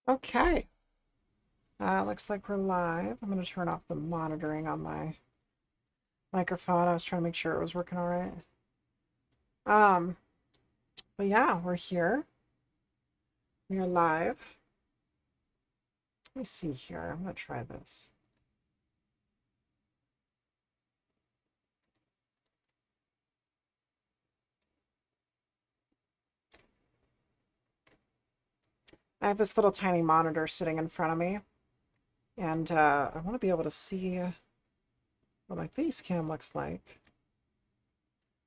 Okay, looks like we're live. I'm going to turn off the monitoring on my microphone. I was trying to make sure it was working all right. Um, but yeah, we're here. We are live. Let me see here. I'm going to try this. I have this little tiny monitor sitting in front of me, and I want to be able to see what my face cam looks like.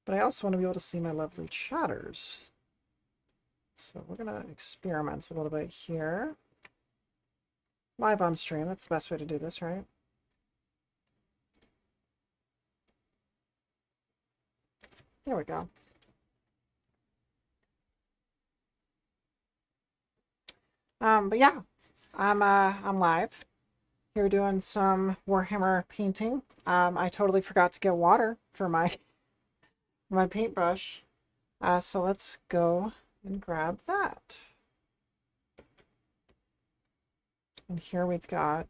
But I also want to be able to see my lovely chatters. So we're going to experiment a little bit here. Live on stream, that's the best way to do this, right? There we go. But yeah, I'm live here doing some Warhammer painting. I totally forgot to get water for my paintbrush. So let's go and grab that. And here we've got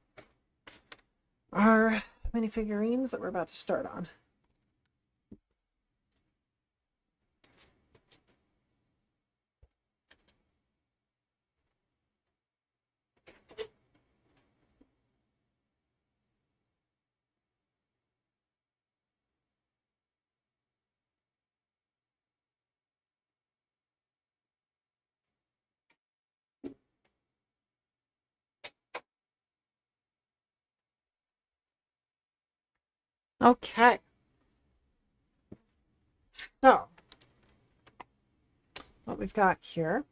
our minifigurines that we're about to start on. Okay. So, what we've got here,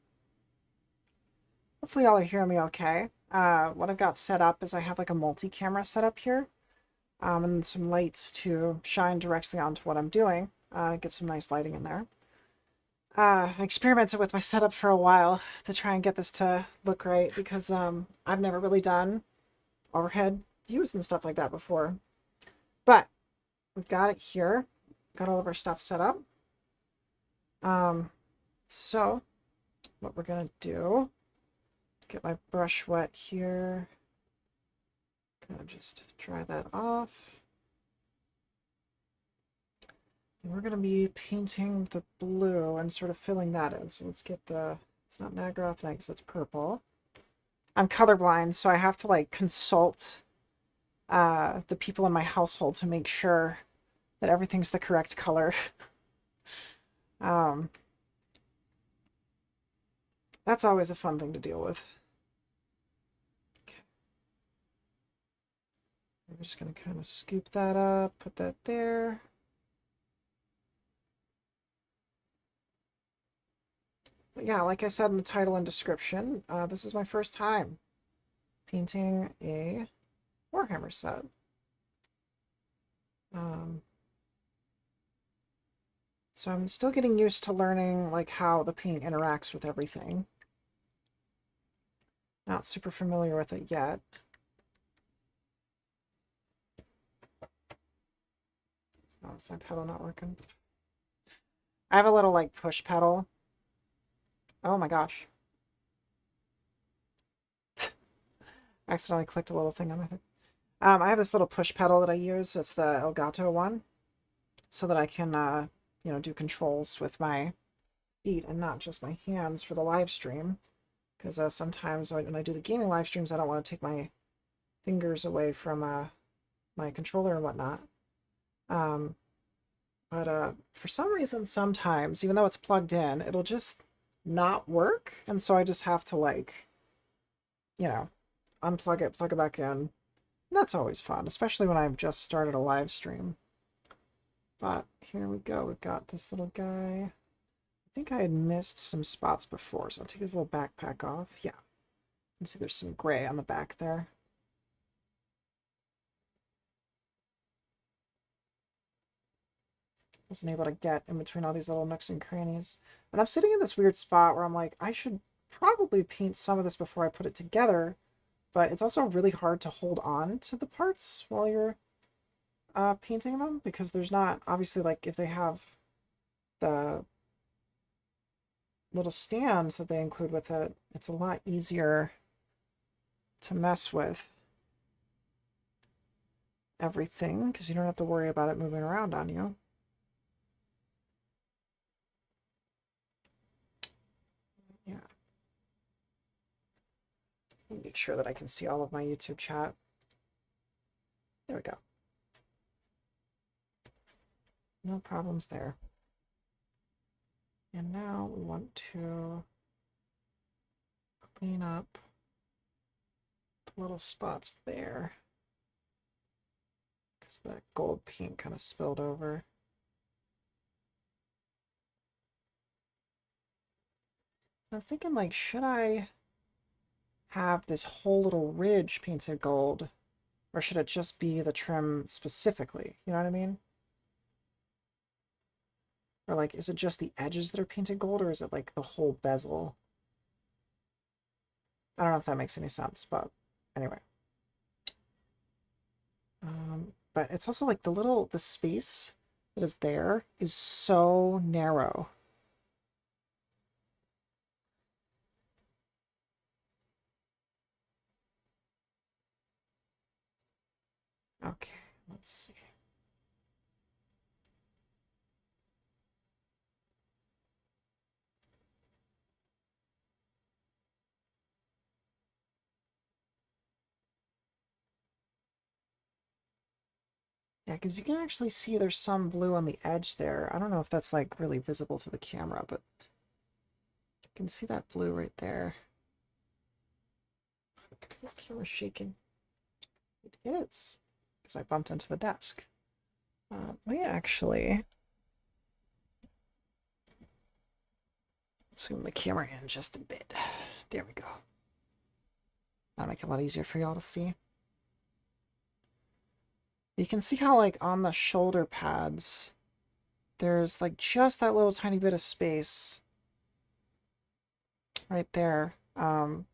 hopefully y'all are hearing me okay. What I've got set up is I have like a multi-camera setup here, and some lights to shine directly onto what I'm doing. Get some nice lighting in there. I experimented with my setup for a while to try and get this to look right because I've never really done overhead views and stuff like that before. But we've got it here. Got all of our stuff set up. So what we're gonna do, get my brush wet here. Kind of just dry that off. And we're gonna be painting the blue and sort of filling that in. So let's get it's not Nagarath Night because that's purple. I'm colorblind, so I have to like consult the people in my household to make sure that everything's the correct color. That's always a fun thing to deal with. Okay. I'm just going to kind of scoop that up, put that there. But yeah, like I said in the title and description, this is my first time painting a Warhammer set. So I'm still getting used to learning like how the paint interacts with everything. Not super familiar with it yet. Oh, is my pedal not working? I have a little like push pedal. Oh my gosh. Accidentally clicked a little thing on my thing. I have this little push pedal that I use. It's the Elgato one, so that I can, you know, do controls with my feet and not just my hands for the live stream. Because sometimes when I do the gaming live streams, I don't want to take my fingers away from my controller and whatnot. But for some reason, sometimes, even though it's plugged in, it'll just not work. And so I just have to, like, you know, unplug it, plug it back in. And that's always fun, especially when I've just started a live stream. But here we go. We've got this little guy. I think I had missed some spots before, so I'll take his little backpack off. Yeah. You can see there's some gray on the back there. Wasn't able to get in between all these little nooks and crannies. And I'm sitting in this weird spot where I'm like, I should probably paint some of this before I put it together, but it's also really hard to hold on to the parts while you're painting them, because there's not, obviously, like, if they have the little stands that they include with it, it's a lot easier to mess with everything because you don't have to worry about it moving around on you. Yeah. Make sure that I can see all of my YouTube chat. There we go. No problems there. And now we want to clean up the little spots there because that gold paint kind of spilled over. I'm thinking, like, should I have this whole little ridge painted gold, or should it just be the trim specifically? You know what I mean? Or, like, is it just the edges that are painted gold, or is it, like, the whole bezel? I don't know if that makes any sense, but anyway. But it's also, like, the space that is there is so narrow. Okay, let's see. Yeah, because you can actually see there's some blue on the edge there. I don't know if that's, like, really visible to the camera, but you can see that blue right there. This camera's shaking. It is, because I bumped into the desk. Let me actually zoom the camera in just a bit. There we go. That'll make it a lot easier for y'all to see. You can see how, like, on the shoulder pads, there's, like, just that little tiny bit of space right there, in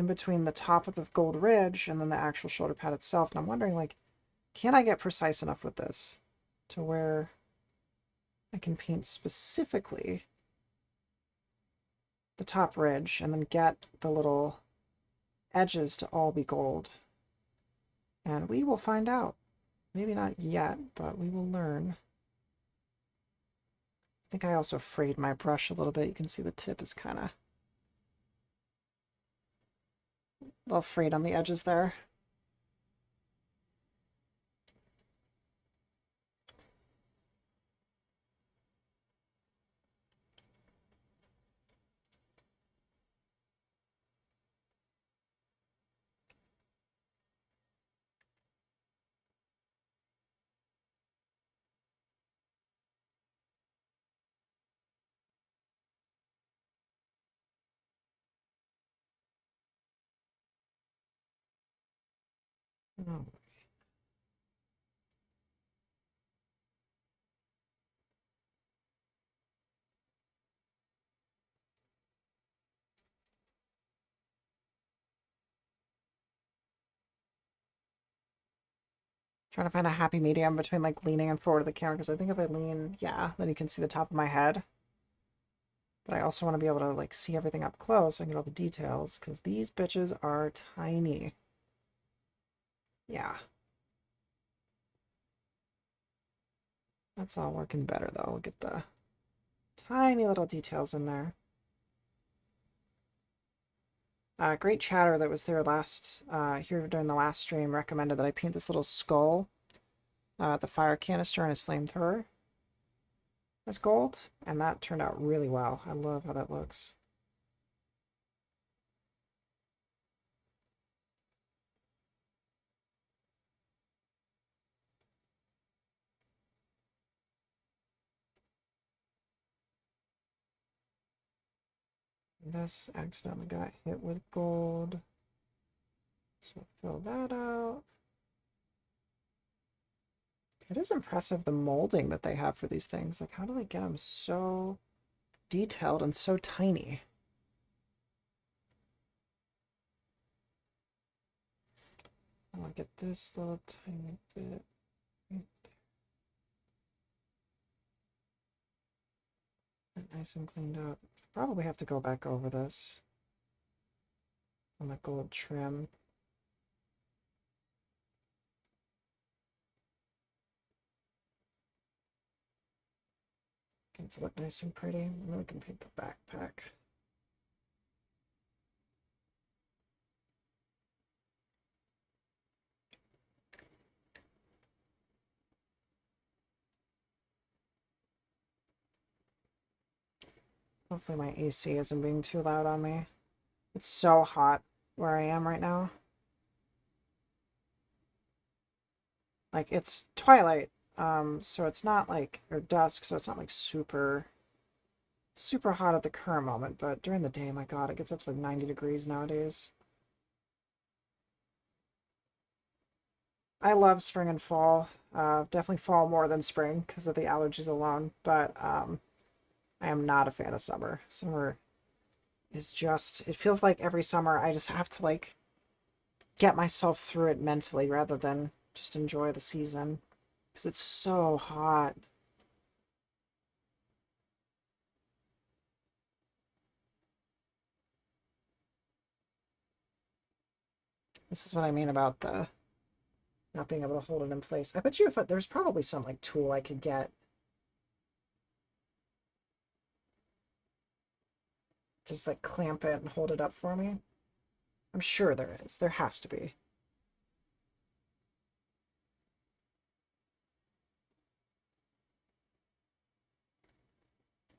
between the top of the gold ridge and then the actual shoulder pad itself. And I'm wondering, like, can I get precise enough with this to where I can paint specifically the top ridge and then get the little edges to all be gold? And we will find out. Maybe not yet, but we will learn. I think I also frayed my brush a little bit. You can see the tip is kind of a little frayed on the edges there. Oh. Trying to find a happy medium between, like, leaning and forward of the camera, because I think if I lean, yeah, then you can see the top of my head. But I also want to be able to, like, see everything up close so I can get all the details, because these bitches are tiny. Yeah. That's all working better, though. We'll get the tiny little details in there. Great chatter that was there here during the last stream recommended that I paint this little skull, the fire canister and his flamethrower as gold, and that turned out really well. I love how that looks. This accidentally got hit with gold, so fill that out. It is impressive, the molding that they have for these things. Like, how do they get them so detailed and so tiny? I want to get this little tiny bit right there. Nice and cleaned up. Probably have to go back over this on the gold trim. Get it to look nice and pretty, and then we can paint the backpack. Hopefully my AC isn't being too loud on me. It's so hot where I am right now. Like, it's twilight, so it's not like, or dusk, so it's not like super hot at the current moment, but during the day, my god, it gets up to like 90 degrees nowadays. I love spring and fall. Definitely fall more than spring because of the allergies alone, but I am not a fan of summer. Summer is just, it feels like every summer I just have to like get myself through it mentally rather than just enjoy the season because it's so hot. This is what I mean about the not being able to hold it in place. I bet you if there's probably some like tool I could get to just like clamp it and hold it up for me. I'm sure there is. There has to be.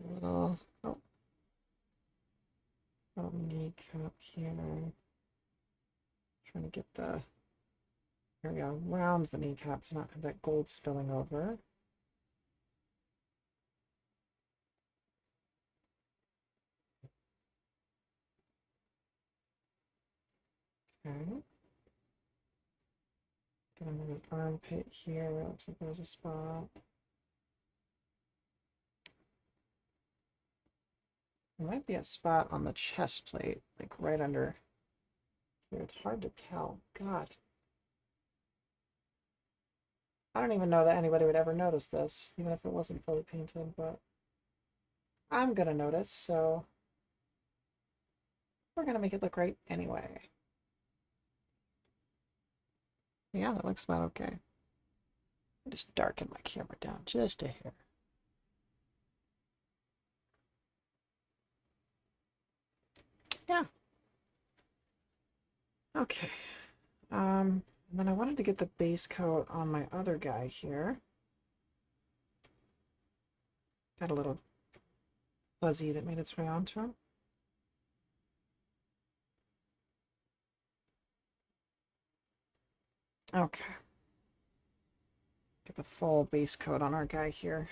A little, oh, kneecap here. Trying to get the, there we go, around the kneecap to not have that gold spilling over. Okay. Get under his armpit here. It looks like there's a spot. There might be a spot on the chest plate, like right under here. It's hard to tell. God. I don't even know that anybody would ever notice this, even if it wasn't fully painted, but I'm gonna notice, so we're gonna make it look right anyway. Yeah, that looks about okay. I just darken my camera down just a hair. Yeah. Okay. And then I wanted to get the base coat on my other guy here. Got a little fuzzy that made its way onto him. Okay. Get the full base coat on our guy here.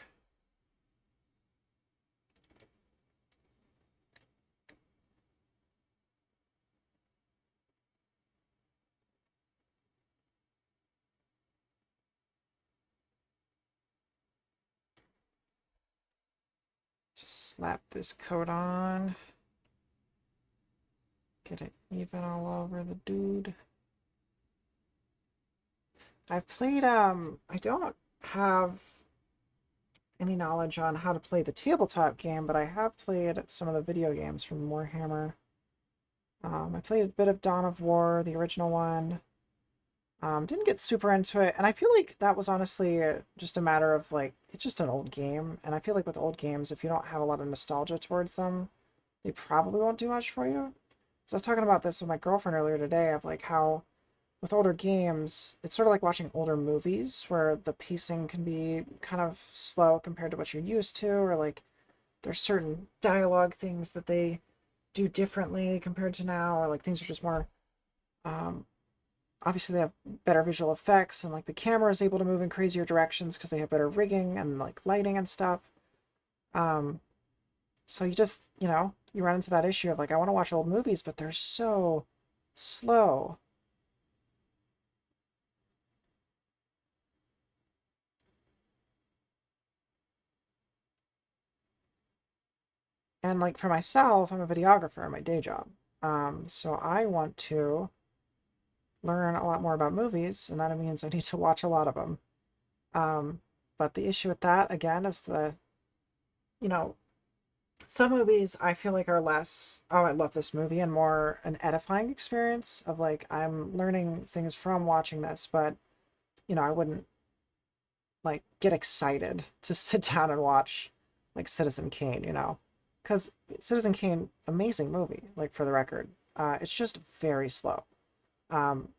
Just slap this coat on. Get it even all over the dude. I've played, I don't have any knowledge on how to play the tabletop game, but I have played some of the video games from Warhammer. I played a bit of Dawn of War, the original one. Didn't get super into it, and I feel like that was honestly just a matter of like, it's just an old game, and I feel like with old games, if you don't have a lot of nostalgia towards them, they probably won't do much for you. So I was talking about this with my girlfriend earlier today, of like how with older games, it's sort of like watching older movies where the pacing can be kind of slow compared to what you're used to, or like there's certain dialogue things that they do differently compared to now, or like things are just more obviously they have better visual effects, and like the camera is able to move in crazier directions because they have better rigging and like lighting and stuff. Um, so you just, you run into that issue of like, I want to watch old movies, but they're so slow. And like for myself, I'm a videographer in my day job. So I want to learn a lot more about movies, and that means I need to watch a lot of them. But the issue with that, again, is you know, some movies I feel like are less, oh, I love this movie, and more an edifying experience of like, I'm learning things from watching this, but, I wouldn't like get excited to sit down and watch like Citizen Kane, you know, because Citizen Kane, amazing movie, like for the record. It's just very slow, um,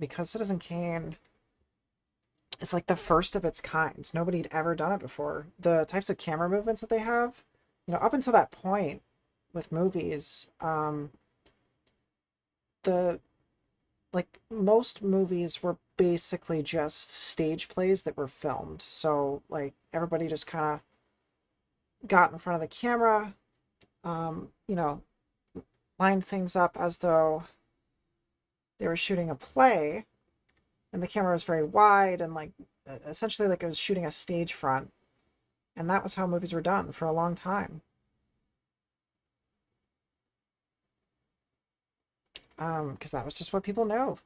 because Citizen Kane is like the first of its kind. Nobody had ever done it before. The types of camera movements that they have, you know, up until that point with movies, the like most movies were basically just stage plays that were filmed. So like everybody just kind of got in front of the camera, you know, lined things up as though they were shooting a play, and the camera was very wide and like essentially like it was shooting a stage front. And that was how movies were done for a long time. Because that was just what people know.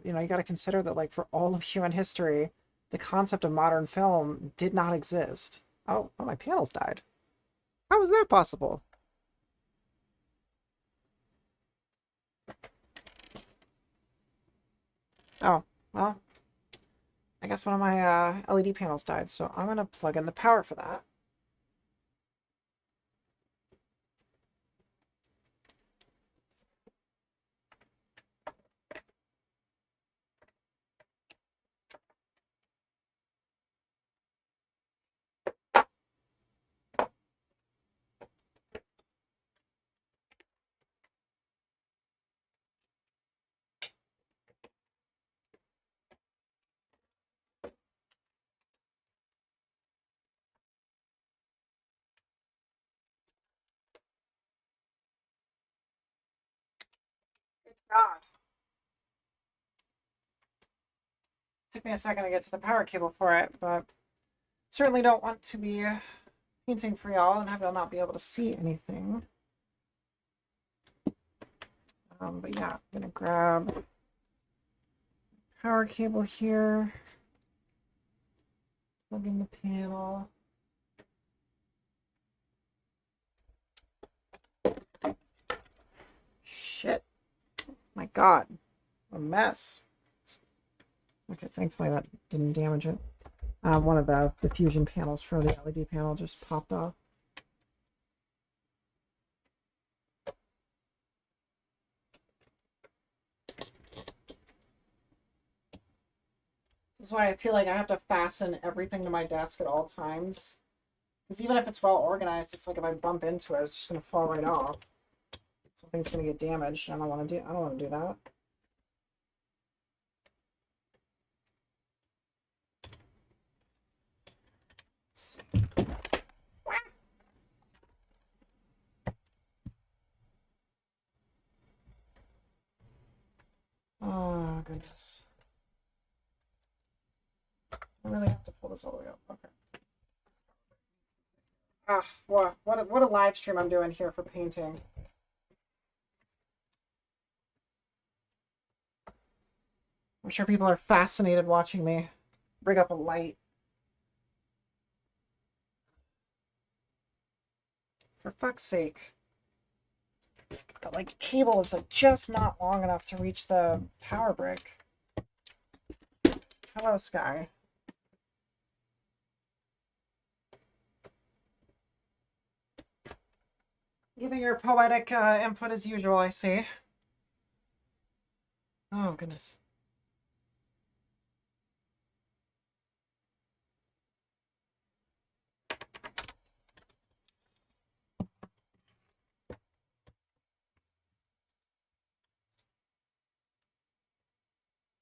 You know, you got to consider that, like, for all of human history, the concept of modern film did not exist. Oh, my panels died. How was that possible? Oh, well, I guess one of my LED panels died, so I'm gonna plug in the power for that. Good God. Took me a second to get to the power cable for it, but certainly don't want to be painting for y'all and have y'all not be able to see anything. But yeah, I'm gonna grab power cable here, plug in the panel. Shit. My God. A mess. Okay, thankfully that didn't damage it. One of the diffusion panels for the LED panel just popped off. This is why I feel like I have to fasten everything to my desk at all times. Because even if it's well organized, it's like if I bump into it, it's just gonna fall right off. Something's gonna get damaged, and I don't want to do that. Let's see. Oh goodness. I really have to pull this all the way up. Okay. Ah, what a live stream I'm doing here for painting. I'm sure people are fascinated watching me bring up a light. For fuck's sake. The like cable is like just not long enough to reach the power brick. Hello, Sky. Giving your poetic input as usual, I see. Oh, goodness.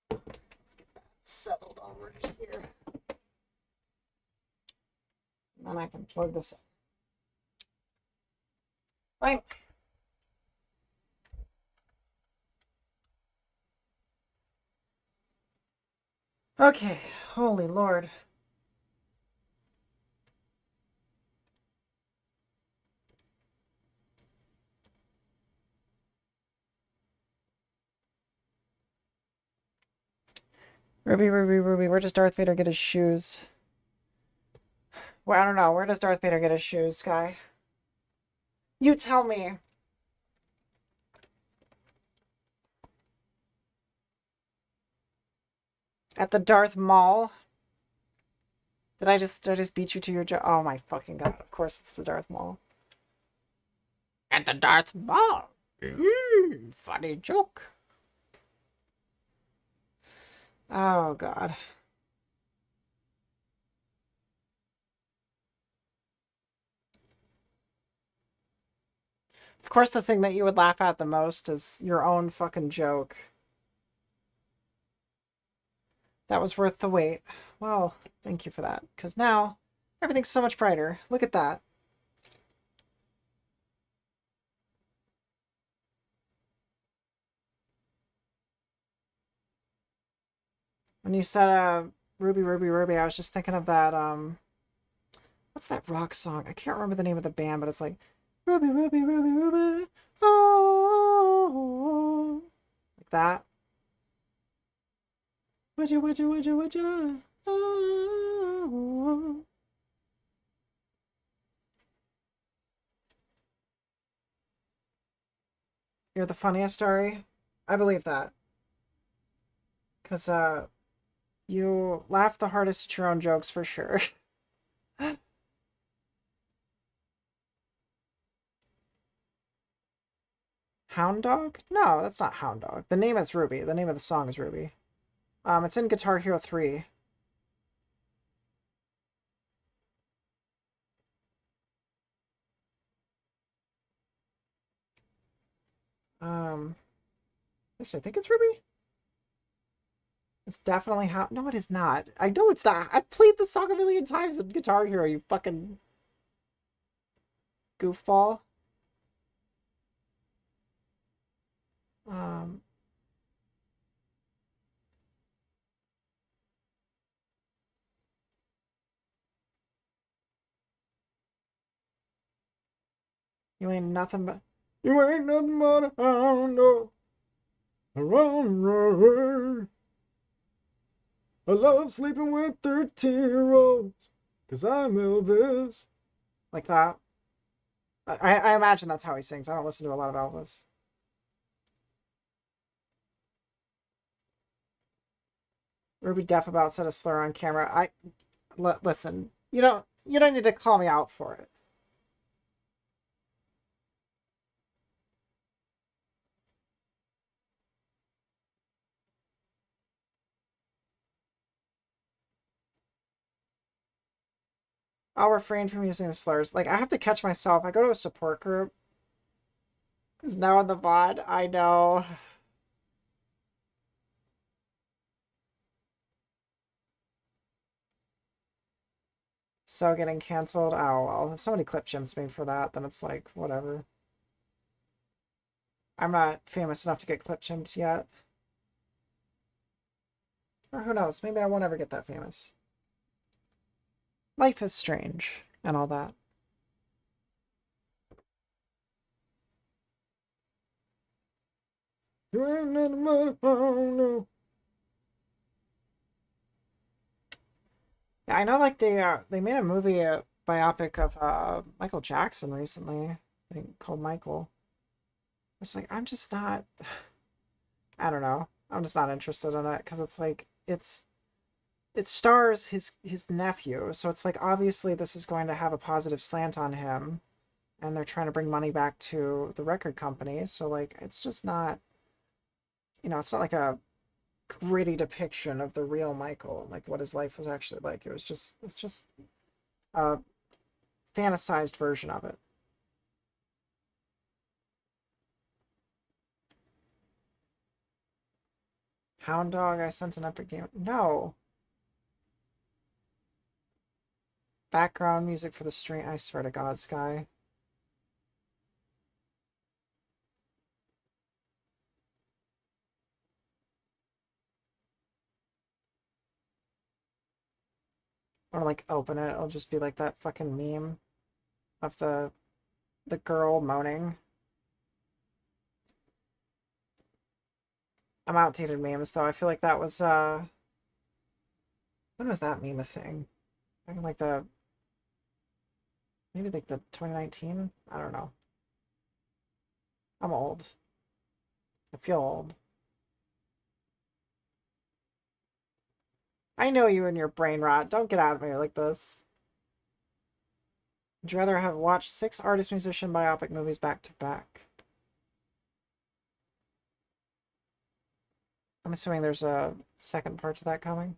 Let's get that settled over here. And then I can plug this in. Fine. Okay, holy Lord. Ruby, Ruby, Ruby, where does Darth Vader get his shoes? Well, I don't know. Where does Darth Vader get his shoes, Sky? You tell me. At the Darth Mall? Did I just beat you to your joke? Oh my fucking god! Of course it's the Darth Maul. And the Darth Maul. Funny joke. Oh god. Of course, the thing that you would laugh at the most is your own fucking joke. That was worth the wait. Well, thank you for that, because now everything's so much brighter. Look at that. When you said Ruby, Ruby, Ruby, I was just thinking of that, what's that rock song? I can't remember the name of the band, but it's like, Ruby, Ruby, Ruby, Ruby, oh, like that. Would you, oh. You're the funniest, Ari. I believe that. Because, you laugh the hardest at your own jokes for sure. Hound Dog? No, that's not Hound Dog. The name is Ruby. The name of the song is Ruby. It's in Guitar Hero 3. Yes, I think it's Ruby. It's definitely Hound. No, it is not. I know it's not. I've played the song a million times in Guitar Hero, you fucking goofball. Um, you ain't nothing but. You ain't nothing but a hound dog. I love sleeping with 13-year-olds, 'cause I'm Elvis. Like that. I imagine that's how he sings. I don't listen to a lot of Elvis. Ruby Deaf about said a slur on camera. Listen. You don't need to call me out for it. I'll refrain from using the slurs. Like, I have to catch myself. I go to a support group. Is now on the VOD. I know. So getting canceled. Oh, well. If somebody clip jumps me for that, then it's like, whatever. I'm not famous enough to get clip chimps yet. Or who knows? Maybe I won't ever get that famous. Life is strange and all that. You ain't nothing but a hound dog. Yeah, I know. Like they made a movie, a biopic of Michael Jackson recently. I think called Michael. It's like I'm just not. I don't know. I'm just not interested in it because it's like it stars his nephew, so it's like obviously this is going to have a positive slant on him, and they're trying to bring money back to the record company. So like it's just not. It's not like a gritty depiction of the real Michael, like what his life was actually like. It's just a fantasized version of it. Hound Dog, I sent an epic game. No. Background music for the stream. I swear to God, Sky. Or like open it, it'll just be like that fucking meme of the girl moaning. I'm outdated memes though. I feel like that was when was that meme a thing? I think like maybe like the 2019? I don't know. I'm old. I feel old. I know you and your brain rot. Don't get out of me like this. Would you rather have watched 6 artist-musician biopic movies back to back? I'm assuming there's a second part to that coming.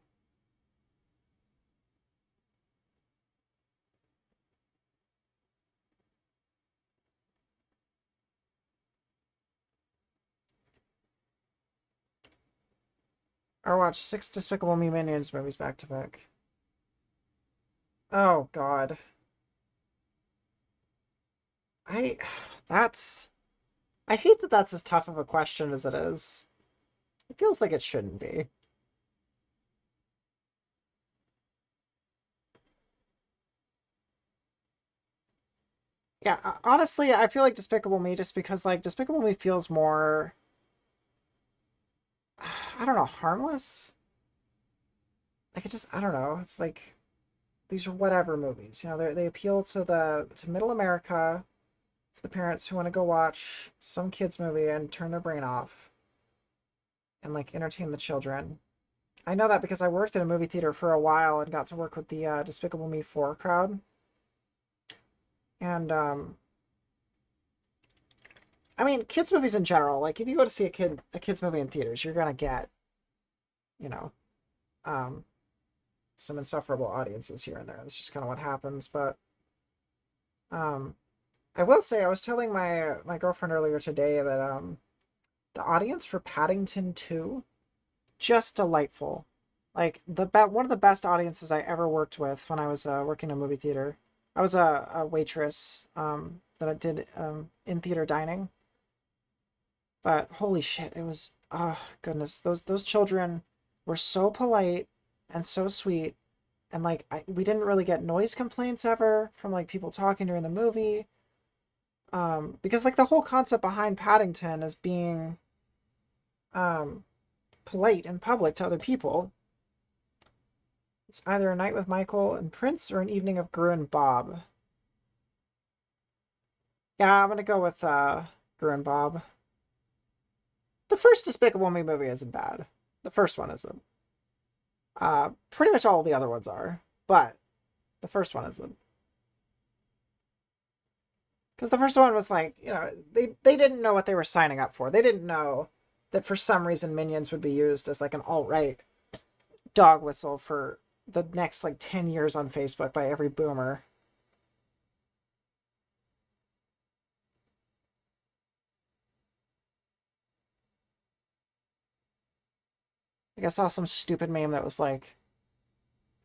Or watch 6 Despicable Me Minions movies back to back. Oh, God. I... That's... I hate that that's as tough of a question as it is. It feels like it shouldn't be. Yeah, honestly, I feel like Despicable Me just because, like, Despicable Me feels more... I don't know, harmless? Like, it just... I don't know. It's like... These are whatever movies. You know, they appeal to middle America, to the parents who want to go watch some kids movie and turn their brain off and like entertain the children. I know that because I worked in a movie theater for a while and got to work with the Despicable Me 4 crowd. And I mean, kids movies in general, like if you go to see a kids movie in theaters, you're gonna get, you know, um some insufferable audiences here and there. That's just kind of what happens. But um I will say I was telling my girlfriend earlier today that the audience for Paddington 2, just delightful. Like one of the best audiences I ever worked with when I was working in a movie theater. I was a waitress that I did in theater dining. But holy shit, it was oh goodness, those children were so polite and so sweet, and like we didn't really get noise complaints ever from like people talking during the movie. Because like the whole concept behind Paddington is being um polite in public to other people. It's either a night with Michael and Prince or an evening of Gru and Bob. Yeah, I'm gonna go with Gru and Bob. The first Despicable Me movie isn't bad. The first one isn't. Pretty much all the other ones are, but the first one isn't. Because the first one was like, you know, they didn't know what they were signing up for. They didn't know that for some reason Minions would be used as like an alt-right dog whistle for the next like 10 years on Facebook by every boomer. Like I saw some stupid meme that was like,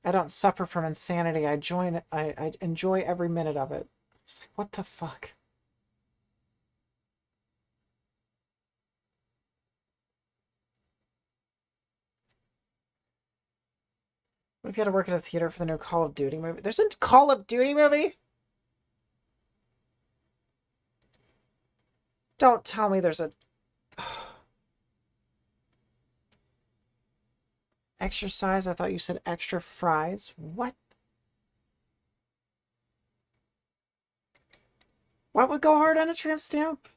I don't suffer from insanity. I enjoy every minute of it. It's like, what the fuck? What if you had to work at a theater for the new Call of Duty movie? There's a Call of Duty movie? Don't tell me there's a... Exercise? I thought you said extra fries. What? What would go hard on a tramp stamp?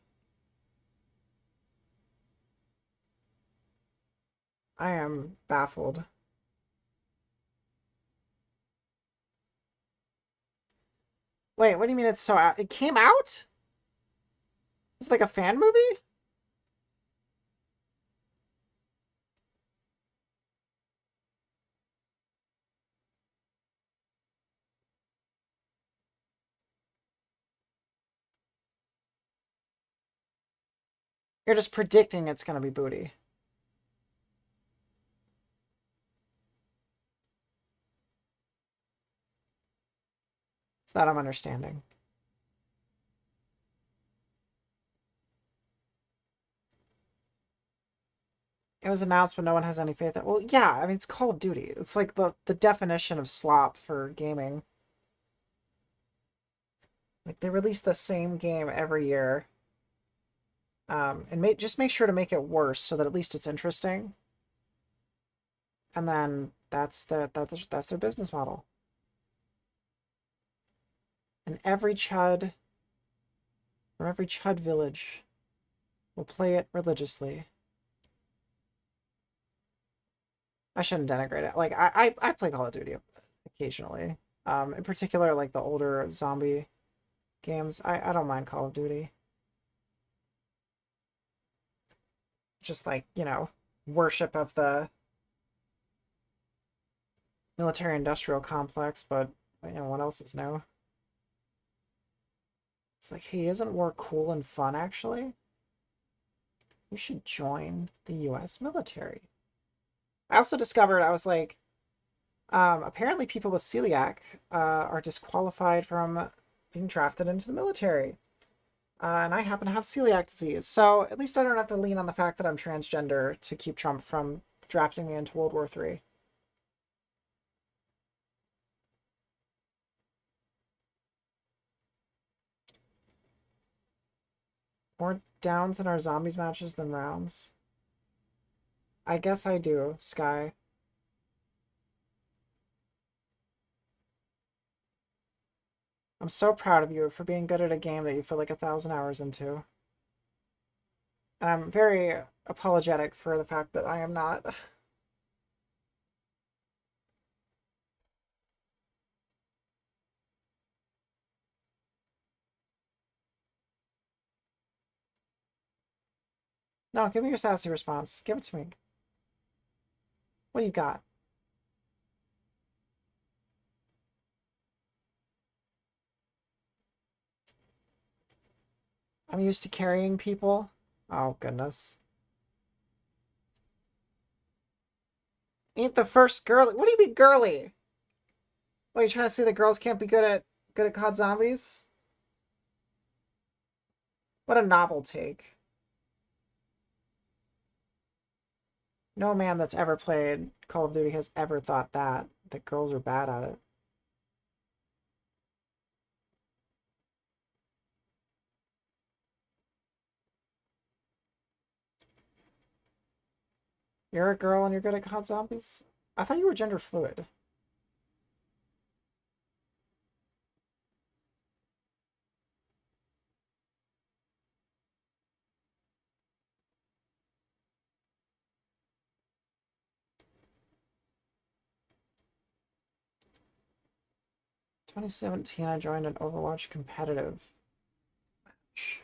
I am baffled. Wait, what do you mean it's so out? It came out? It's like a fan movie? You're just predicting it's gonna be booty. Is that I'm understanding? It was announced, but no one has any faith that. Well, yeah, I mean it's Call of Duty. It's like the definition of slop for gaming. Like they release the same game every year, and just make sure to make it worse so that at least it's interesting. And then that's their business model. And every chud from every chud village will play it religiously. I shouldn't denigrate it. Like I play Call of Duty occasionally. In particular, like the older zombie games. I don't mind Call of Duty. Just like, you know, worship of the military industrial complex, but you know, what else is new? It's like, hey, isn't war cool and fun actually? You should join the US military. I also discovered I was like, apparently people with celiac are disqualified from being drafted into the military. And I happen to have celiac disease. So at least I don't have to lean on the fact that I'm transgender to keep Trump from drafting me into World War III. More downs in our zombies matches than rounds. I guess I do, Sky. I'm so proud of you for being good at a game that you put like 1,000 hours into. And I'm very apologetic for the fact that I am not. No, give me your sassy response. Give it to me. What do you got? I'm used to carrying people. Oh, goodness. Ain't the first girly. What do you mean girly? What, you trying to say that girls can't be good at COD zombies? What a novel take. No man that's ever played Call of Duty has ever thought that girls are bad at it. You're a girl and you're good at COD zombies? I thought you were gender fluid. In 2017, I joined an Overwatch competitive match.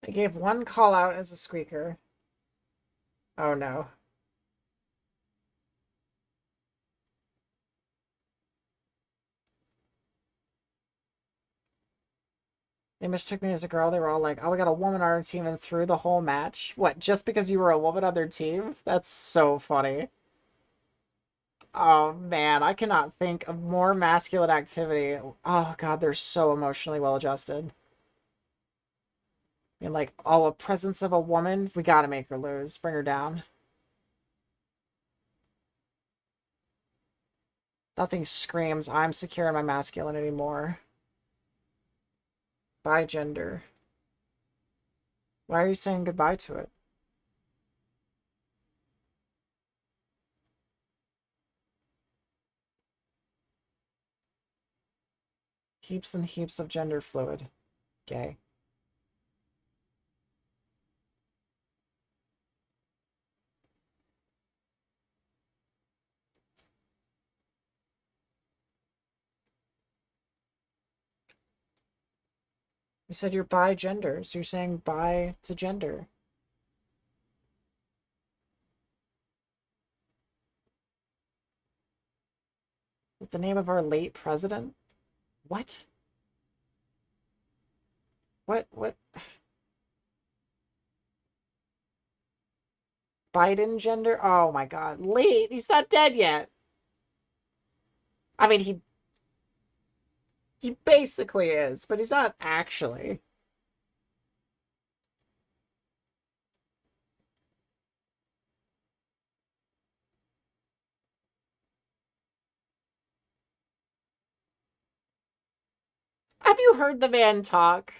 I gave one call out as a squeaker. Oh no. They mistook me as a girl. They were all like, oh, we got a woman on our team, and through the whole match. What, just because you were a woman on their team? That's so funny. Oh man, I cannot think of more masculine activity. Oh god, they're so emotionally well adjusted. I mean, like, oh, a presence of a woman, we gotta make her lose. Bring her down. Nothing screams, I'm secure in my masculinity more. Bi gender. Why are you saying goodbye to it? Heaps and heaps of gender fluid. Gay. You said you're bi gender, so you're saying bi to gender. With the name of our late president? What? What? Biden gender? Oh my god. Late? He's not dead yet. I mean, he basically is, but he's not actually. Have you heard the man talk?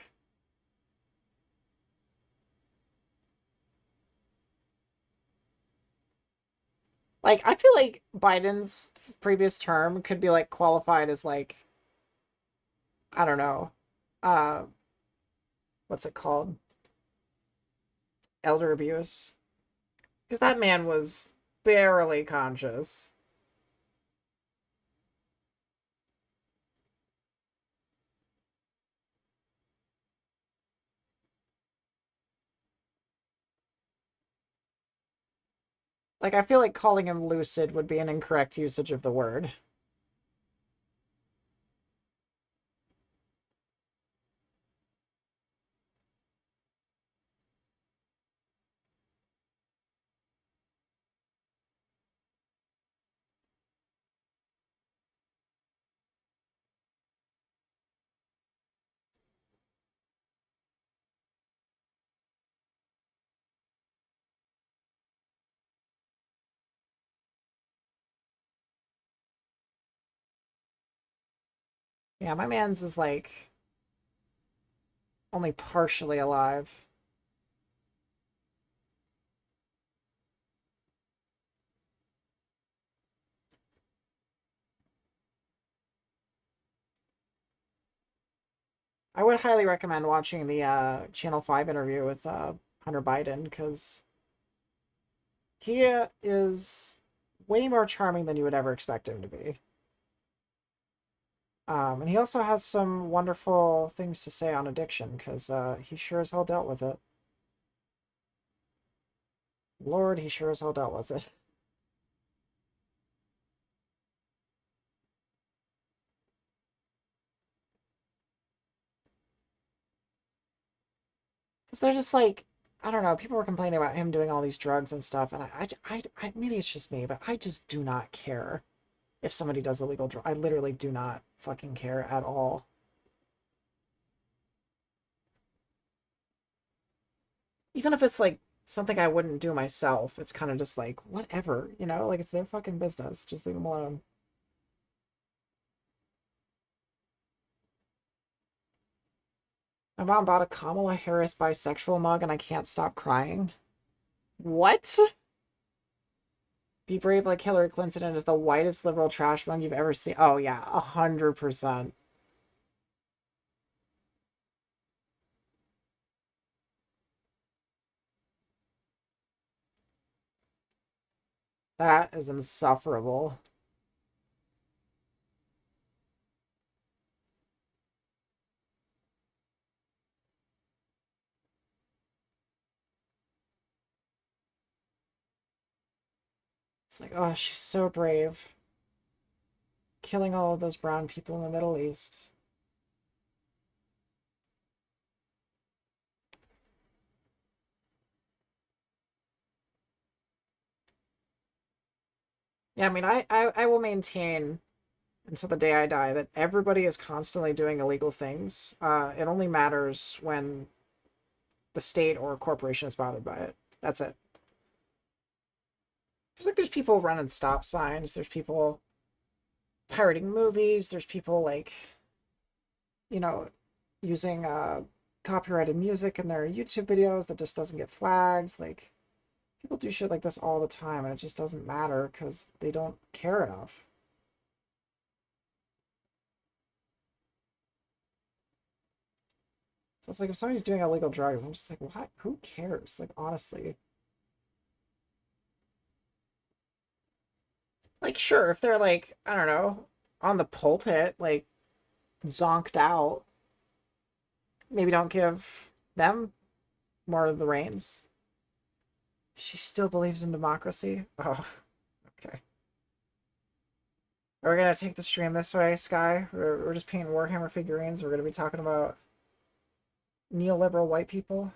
Like, I feel like Biden's previous term could be like qualified as like, I don't know, uh, what's it called? Elder abuse. Because that man was barely conscious. Like, I feel like calling him lucid would be an incorrect usage of the word. Yeah, my man's is like only partially alive. I would highly recommend watching the Channel 5 interview with Hunter Biden because he is way more charming than you would ever expect him to be. And he also has some wonderful things to say on addiction because he sure as hell dealt with it. Lord, he sure as hell dealt with it. Because they're just like, I don't know, people were complaining about him doing all these drugs and stuff, and maybe it's just me, but I just do not care if somebody does illegal drugs. I literally do not fucking care at all. Even if it's like something I wouldn't do myself, it's kind of just like, whatever, you know? Like, it's their fucking business. Just leave them alone. My mom bought a Kamala Harris bisexual mug and I can't stop crying. What? Be brave like Hillary Clinton and is the whitest liberal trash mug you've ever seen. Oh, yeah, 100%. That is insufferable. It's like, oh, she's so brave. Killing all of those brown people in the Middle East. Yeah, I mean, I will maintain until the day I die that everybody is constantly doing illegal things. It only matters when the state or a corporation is bothered by it. That's it. There's people running stop signs. There's people pirating movies. There's people like, you know, using copyrighted music in their YouTube videos that just doesn't get flagged. Like, people do shit like this all the time, and it just doesn't matter because they don't care enough. So it's like if somebody's doing illegal drugs, I'm just like, what? Who cares? Like, honestly. Like, sure, if they're like, I don't know, on the pulpit, like, zonked out, maybe don't give them more of the reins. She still believes in democracy? Oh, okay. Are we gonna take the stream this way, Sky? We're just painting Warhammer figurines. We're gonna be talking about neoliberal white people.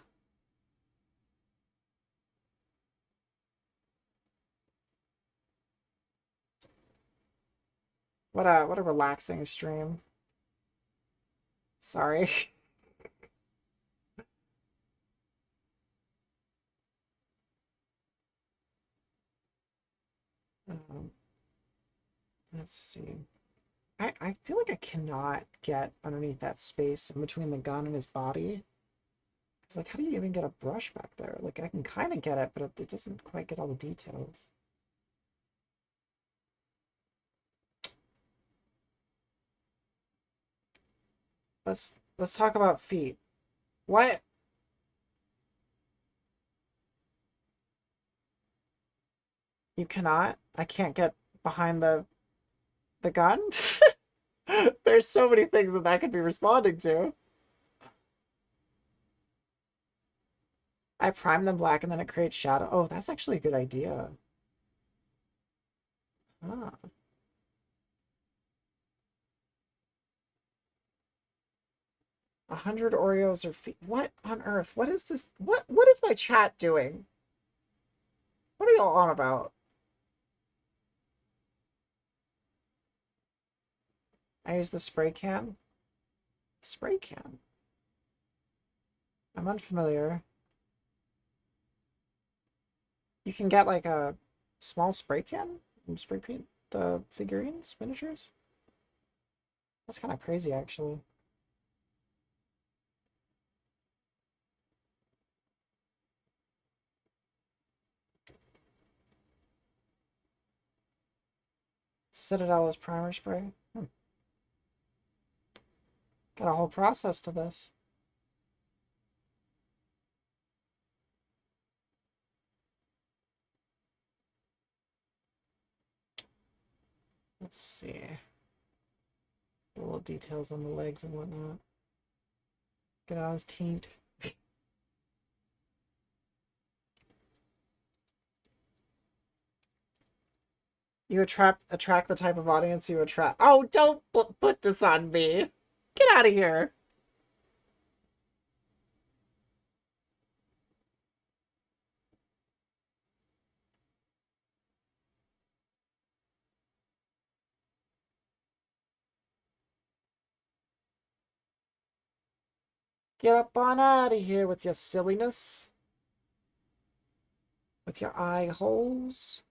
What a relaxing stream. Sorry. Um, let's see. I feel like I cannot get underneath that space in between the gun and his body. It's like, how do you even get a brush back there? Like, I can kind of get it, but it doesn't quite get all the details. Let's talk about feet. What? You cannot? I can't get behind the gun? There's so many things that could be responding to. I prime them black and then it creates shadow. Oh, that's actually a good idea. Ah. 100 Oreos or feet. What on earth? What is this? What is my chat doing? What are y'all on about? I use the spray can. Spray can. I'm unfamiliar. You can get like a small spray can and spray paint the figurines, miniatures. That's kind of crazy, actually. Citadel is primer spray. Got a whole process to this. Let's see. Little details on the legs and whatnot. Get on his taint. You attract the type of audience you attract. Oh, don't put this on me. Get out of here. Get up on out of here with your silliness. With your eye holes.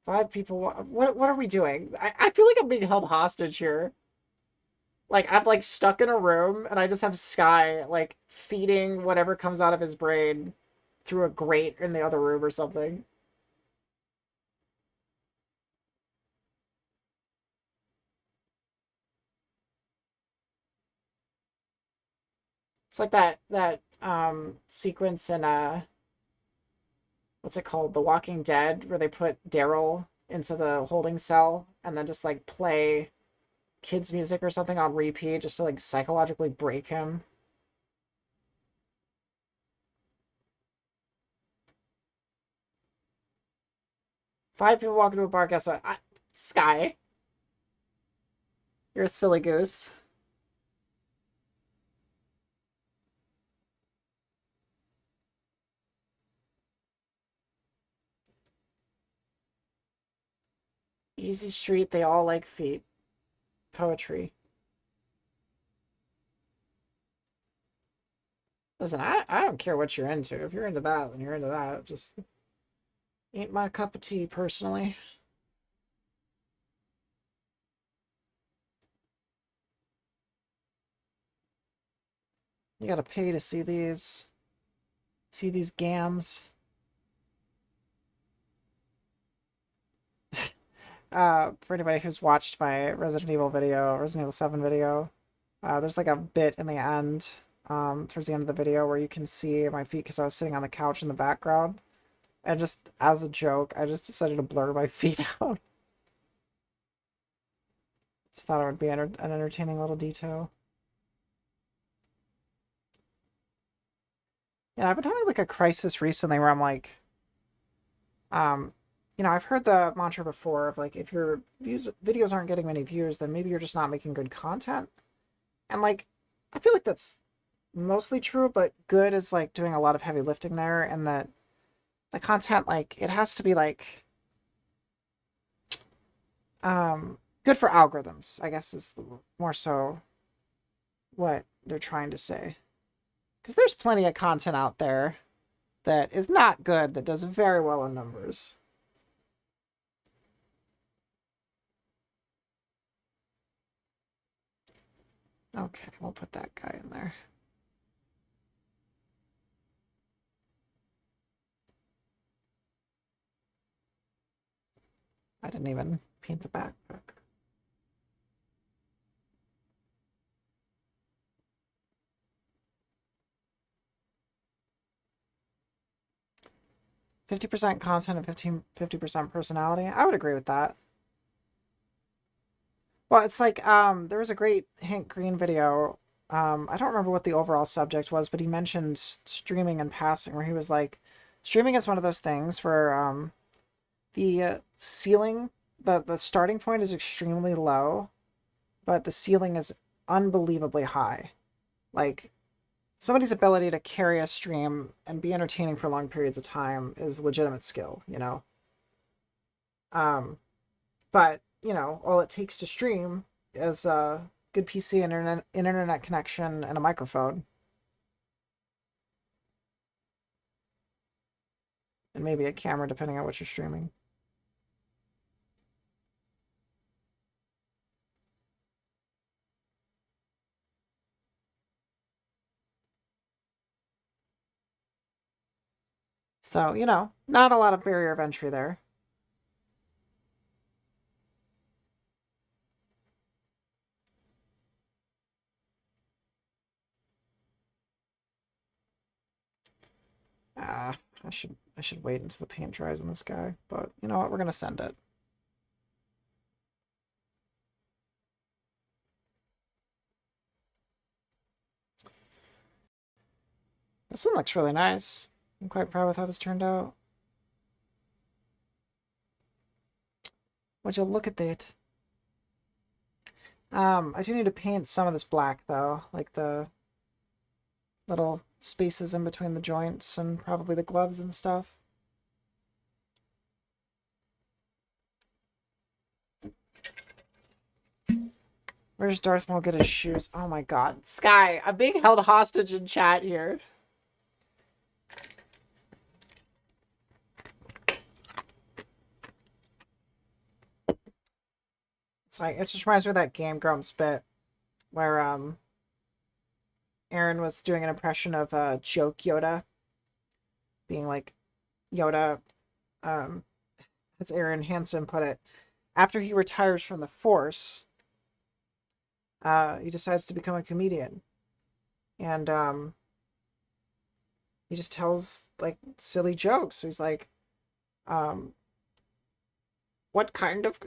5 people. What are we doing? I feel like I'm being held hostage here. Like, I'm, like, stuck in a room, and I just have Sky, like, feeding whatever comes out of his brain through a grate in the other room or something. It's like that sequence in, what's it called? The Walking Dead, where they put Daryl into the holding cell, and then just, like, play kids' music or something on repeat, just to, like, psychologically break him. Five people walk into a bar, guess what? Sky. You're a silly goose. Easy street, they all like feet. Poetry. Listen, I don't care what you're into. If you're into that, then you're into that. Just ain't my cup of tea, personally. You gotta pay to see these. See these gams. For anybody who's watched my Resident Evil 7 video, there's like a bit in the end, towards the end of the video where you can see my feet because I was sitting on the couch in the background. And just as a joke, I just decided to blur my feet out. Just thought it would be an entertaining little detail. Yeah, I've been having like a crisis recently where I'm like, um, I've heard the mantra before of like, if your videos aren't getting many views, then maybe you're just not making good content. And like, I feel like that's mostly true, but good is like doing a lot of heavy lifting there, and that the content, like, it has to be like, good for algorithms, I guess is more so what they're trying to say. Because there's plenty of content out there that is not good, that does very well in numbers. Okay, we'll put that guy in there. I didn't even paint the backpack. "50% content and 50% personality." I would agree with that. Well, it's like there was a great Hank Green video. I don't remember what the overall subject was, but he mentioned streaming in passing, where he was like, streaming is one of those things where the ceiling, the starting point is extremely low, but the ceiling is unbelievably high. Like, somebody's ability to carry a stream and be entertaining for long periods of time is legitimate skill, you know? But, you know, all it takes to stream is a good PC and internet connection and a microphone. And maybe a camera, depending on what you're streaming. So, you know, not a lot of barrier of entry there. Ah, I should wait until the paint dries on this guy, but you know what, we're gonna send it. This one looks really nice. I'm quite proud with how this turned out. Would you look at that? I do need to paint some of this black though, like the little spaces in between the joints and probably the gloves and stuff. Where's Darth Maul get his shoes? Oh my god. Sky, I'm being held hostage in chat here. It's like, it just reminds me of that Game Grumps bit where Aaron was doing an impression of Joke Yoda, being like, Yoda, as Aaron Hansen put it, after he retires from the Force, he decides to become a comedian. And he just tells like silly jokes. So he's like, what kind of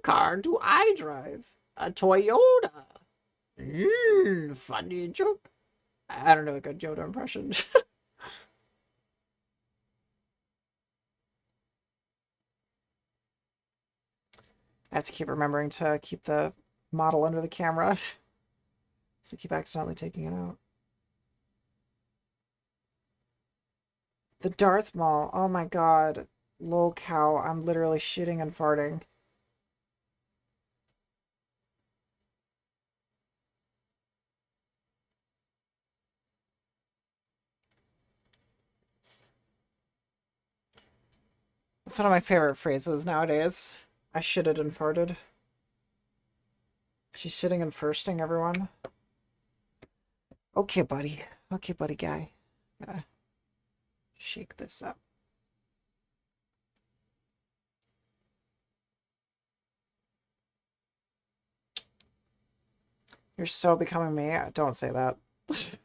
car do I drive? A Toyota. Funny joke. I don't know a good Yoda impression. I have to keep remembering to keep the model under the camera. So I keep accidentally taking it out. The Darth Maul. Oh my god. Lol cow. I'm literally shitting and farting. That's one of my favorite phrases nowadays. I shitted and farted. She's shitting and firsting, everyone. Okay, buddy. Okay, buddy guy. Gotta shake this up. You're so becoming me. Don't say that. It's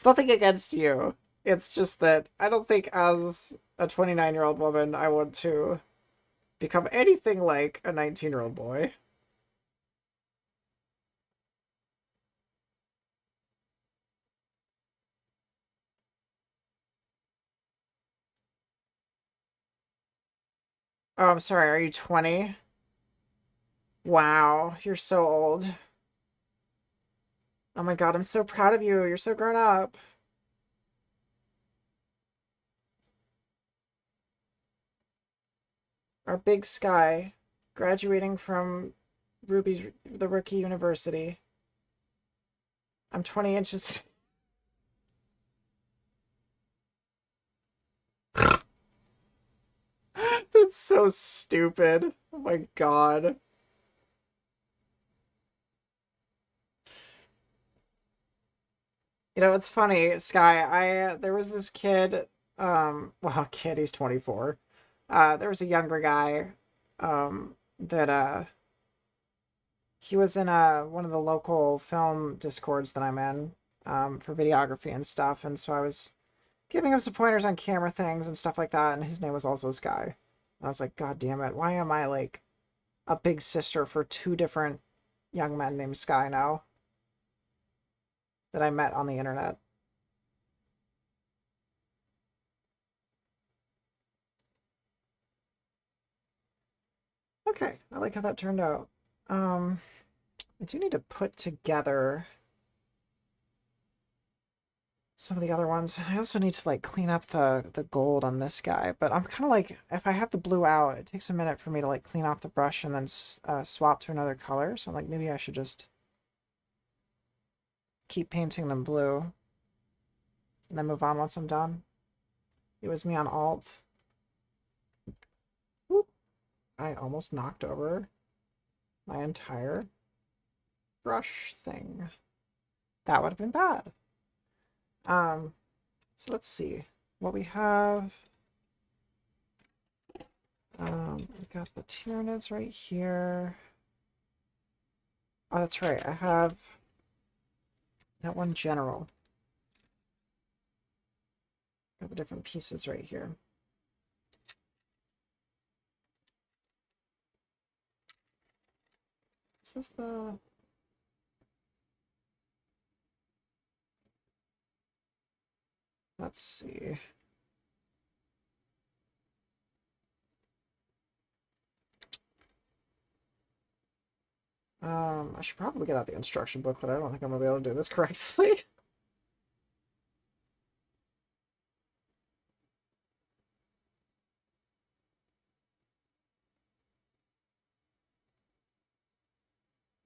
nothing against you. It's just that I don't think as a 29-year-old woman I want to become anything like a 19-year-old boy. Oh, I'm sorry. Are you 20? Wow, you're so old. Oh my god, I'm so proud of you. You're so grown up. Our big Sky, graduating from the Rookie University. I'm 20 inches. That's so stupid. Oh my god. You know, it's funny, Sky. There was this kid, well, kid, he's 24. There was a younger guy, that he was in one of the local film discords that I'm in, for videography and stuff, and so I was giving him some pointers on camera things and stuff like that, and his name was also Sky. And I was like, God damn it, why am I like a big sister for two different young men named Sky now that I met on the internet? Okay, I like how that turned out. Um, I do need to put together some of the other ones. I also need to like clean up the gold on this guy, but I'm kind of like, if I have the blue out, it takes a minute for me to like clean off the brush and then swap to another color. So I'm like, maybe I should just keep painting them blue and then move on once I'm done. It was me on Alt. Whoop. I almost knocked over my entire brush thing. That would have been bad. So let's see what we have. We got the Tyranids right here. Oh, that's right. I have that one general. Got the different pieces right here. Is this the... Let's see. I should probably get out the instruction booklet. I don't think I'm gonna be able to do this correctly.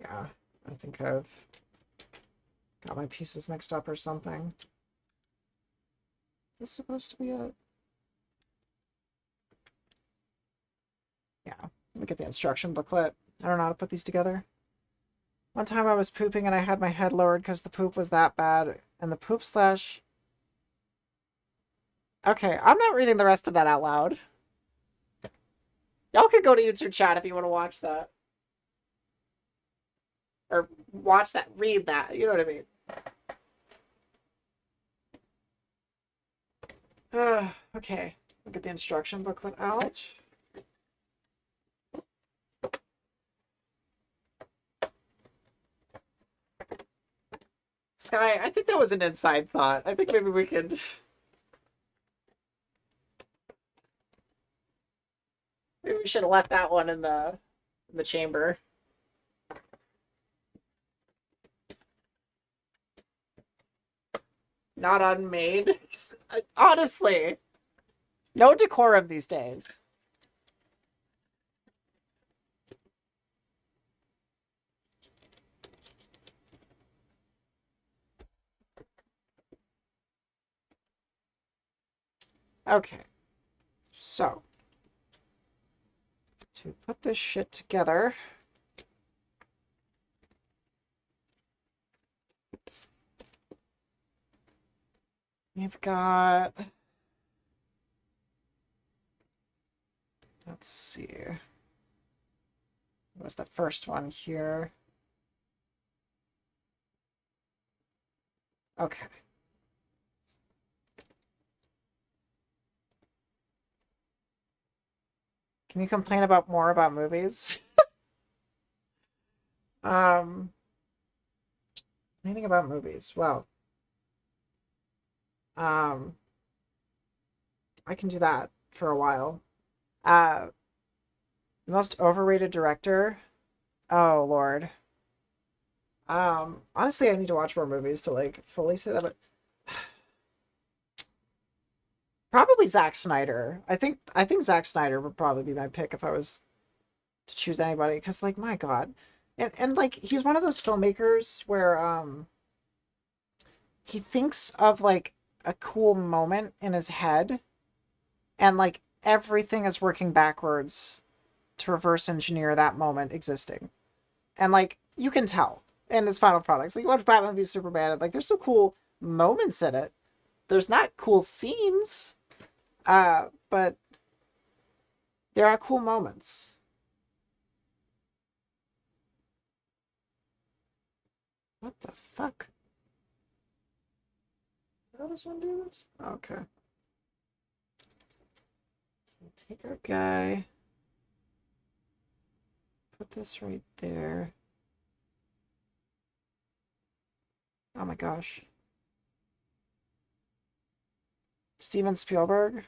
Yeah, I think I've got my pieces mixed up or something. Is this supposed to be it? Yeah, let me get the instruction booklet. I don't know how to put these together. One time I was pooping and I had my head lowered because the poop was that bad. And the poop slash... Okay, I'm not reading the rest of that out loud. Y'all can go to YouTube chat if you want to watch that. Or watch that, read that, you know what I mean? Okay, look at the instruction booklet out. Sky, I think that was an inside thought. I think maybe we could... Maybe we should have left that one in the chamber. Not unmade. Honestly. No decorum these days. Okay. So, to put this shit together, we've got... Let's see. What was the first one here? Okay. Can you complain about more about movies? Complaining about movies. Well, I can do that for a while. The most overrated director. Oh Lord. Honestly, I need to watch more movies to like fully say that, but probably Zack Snyder. I think Zack Snyder would probably be my pick if I was to choose anybody, because like my God. And like he's one of those filmmakers where he thinks of like a cool moment in his head and like everything is working backwards to reverse engineer that moment existing. And like you can tell in his final products. Like you watch Batman v Superman and like they're so cool, moments in it. There's not cool scenes, but there are cool moments. What the fuck? How does one do this? Okay. So take our guy. Put this right there. Oh my gosh. Steven Spielberg?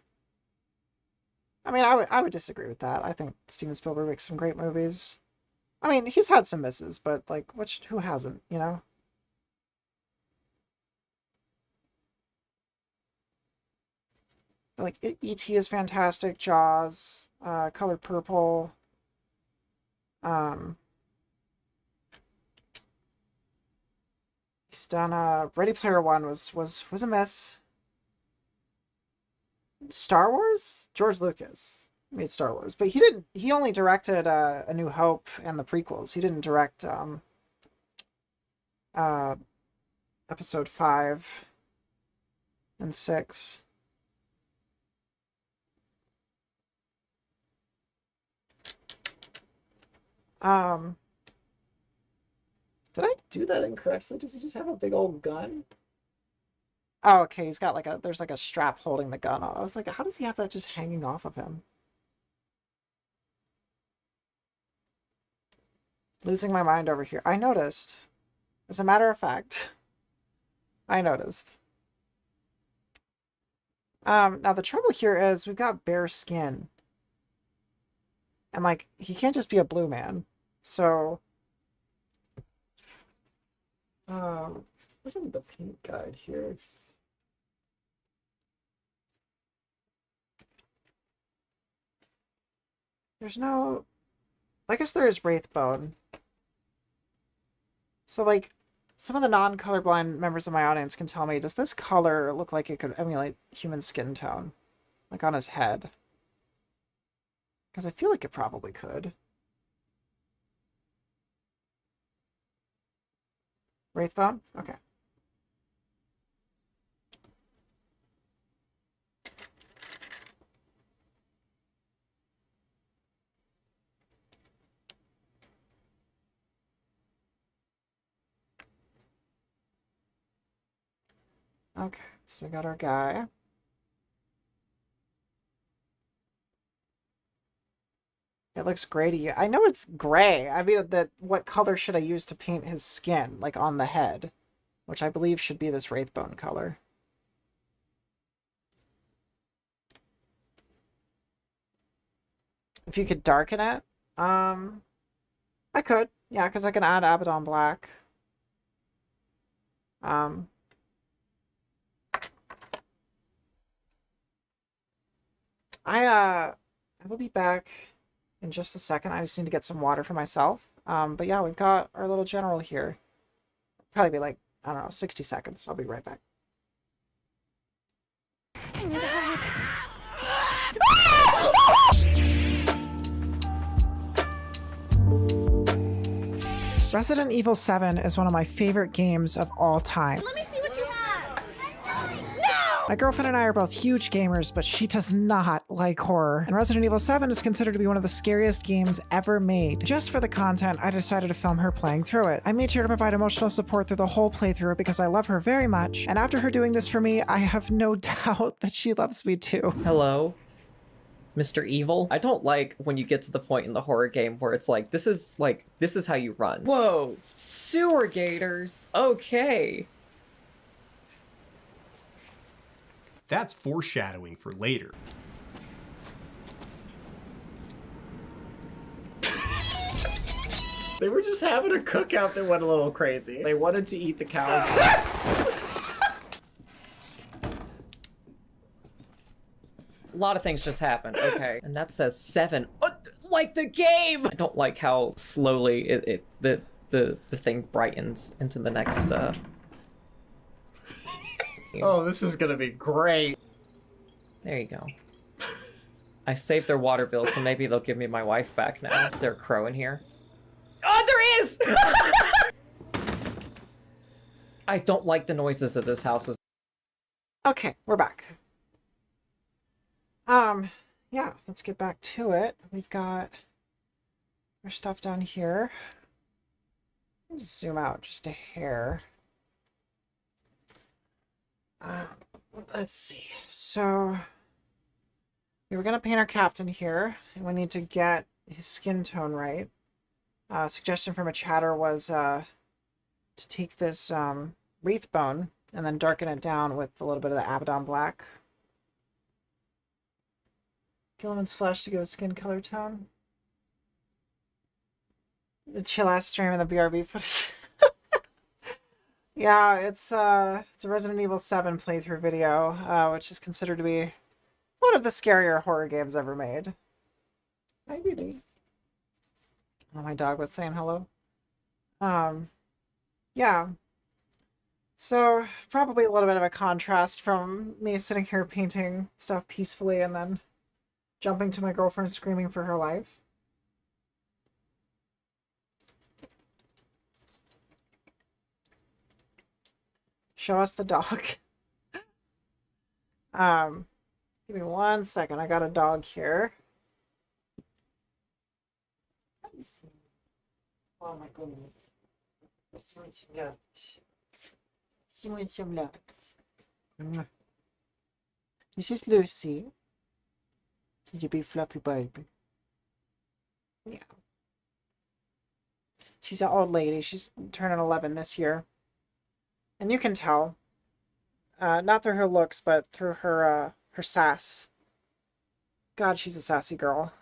I mean, I would disagree with that. I think Steven Spielberg makes some great movies. I mean, he's had some misses, but like, who hasn't, you know? Like, E.T. is fantastic. Jaws, Color Purple. He's done, Ready Player One was a miss. Star Wars? George Lucas made Star Wars, but he only directed A New Hope and the prequels. He didn't direct episode 5 and 6. Did I do that incorrectly? Does he just have a big old gun? Oh, okay, he's got there's like a strap holding the gun on. I was like, how does he have that just hanging off of him? Losing my mind over here. I noticed. As a matter of fact, I noticed. Now the trouble here is we've got bare skin. And like, he can't just be a blue man. So, look at the paint guide here. There's no... I guess there is Wraithbone. So, like, some of the non-colorblind members of my audience can tell me, does this color look like it could emulate human skin tone? Like, on his head? Because I feel like it probably could. Wraithbone? Okay. Okay, so we got our guy. It looks gray to you. I know it's gray. I mean, what color should I use to paint his skin, like on the head? Which I believe should be this Wraithbone color. If you could darken it, I could. Yeah, because I can add Abaddon Black. I will be back in just a second. I just need to get some water for myself. But yeah, we've got our little general here. Probably be like, I don't know, 60 seconds. I'll be right back. Resident Evil 7 is one of my favorite games of all time. Let me see what you have. No! My girlfriend and I are both huge gamers, but she does not like horror. And Resident Evil 7 is considered to be one of the scariest games ever made. Just for the content, I decided to film her playing through it. I made sure to provide emotional support through the whole playthrough because I love her very much. And after her doing this for me, I have no doubt that she loves me too. Hello, Mr. Evil. I don't like when you get to the point in the horror game where it's like, this is how you run. Whoa, sewer gators. Okay. That's foreshadowing for later. They were just having a cookout that went a little crazy. They wanted to eat the cows. A lot of things just happened, okay. And that says 7. Like the game! I don't like how slowly the thing brightens into the next, Oh, this is gonna be great. There you go. I saved their water bill, so maybe they'll give me my wife back now. Is there a crow in here? Oh, there is! I don't like the noises of this house. Okay, we're back. Yeah, let's get back to it. We've got our stuff down here. Let me zoom out just a hair. Let's see. So we were gonna paint our captain here, and we need to get his skin tone right. Suggestion from a chatter was to take this wreath bone and then darken it down with a little bit of the Abaddon black. Gilliman's flesh to give a skin color tone. The chill ass stream and the BRB footage. Yeah, it's a Resident Evil 7 playthrough video, which is considered to be one of the scarier horror games ever made. Hi, baby. Oh, my dog was saying hello. Yeah. So, probably a little bit of a contrast from me sitting here painting stuff peacefully and then jumping to my girlfriend screaming for her life. Show us the dog. Give me 1 second. I got a dog here. Let me see. Oh my goodness. This is Lucy. She's a big fluffy baby. Yeah. She's an old lady. She's turning 11 this year. And you can tell. Not through her looks, but through her sass. God, she's a sassy girl.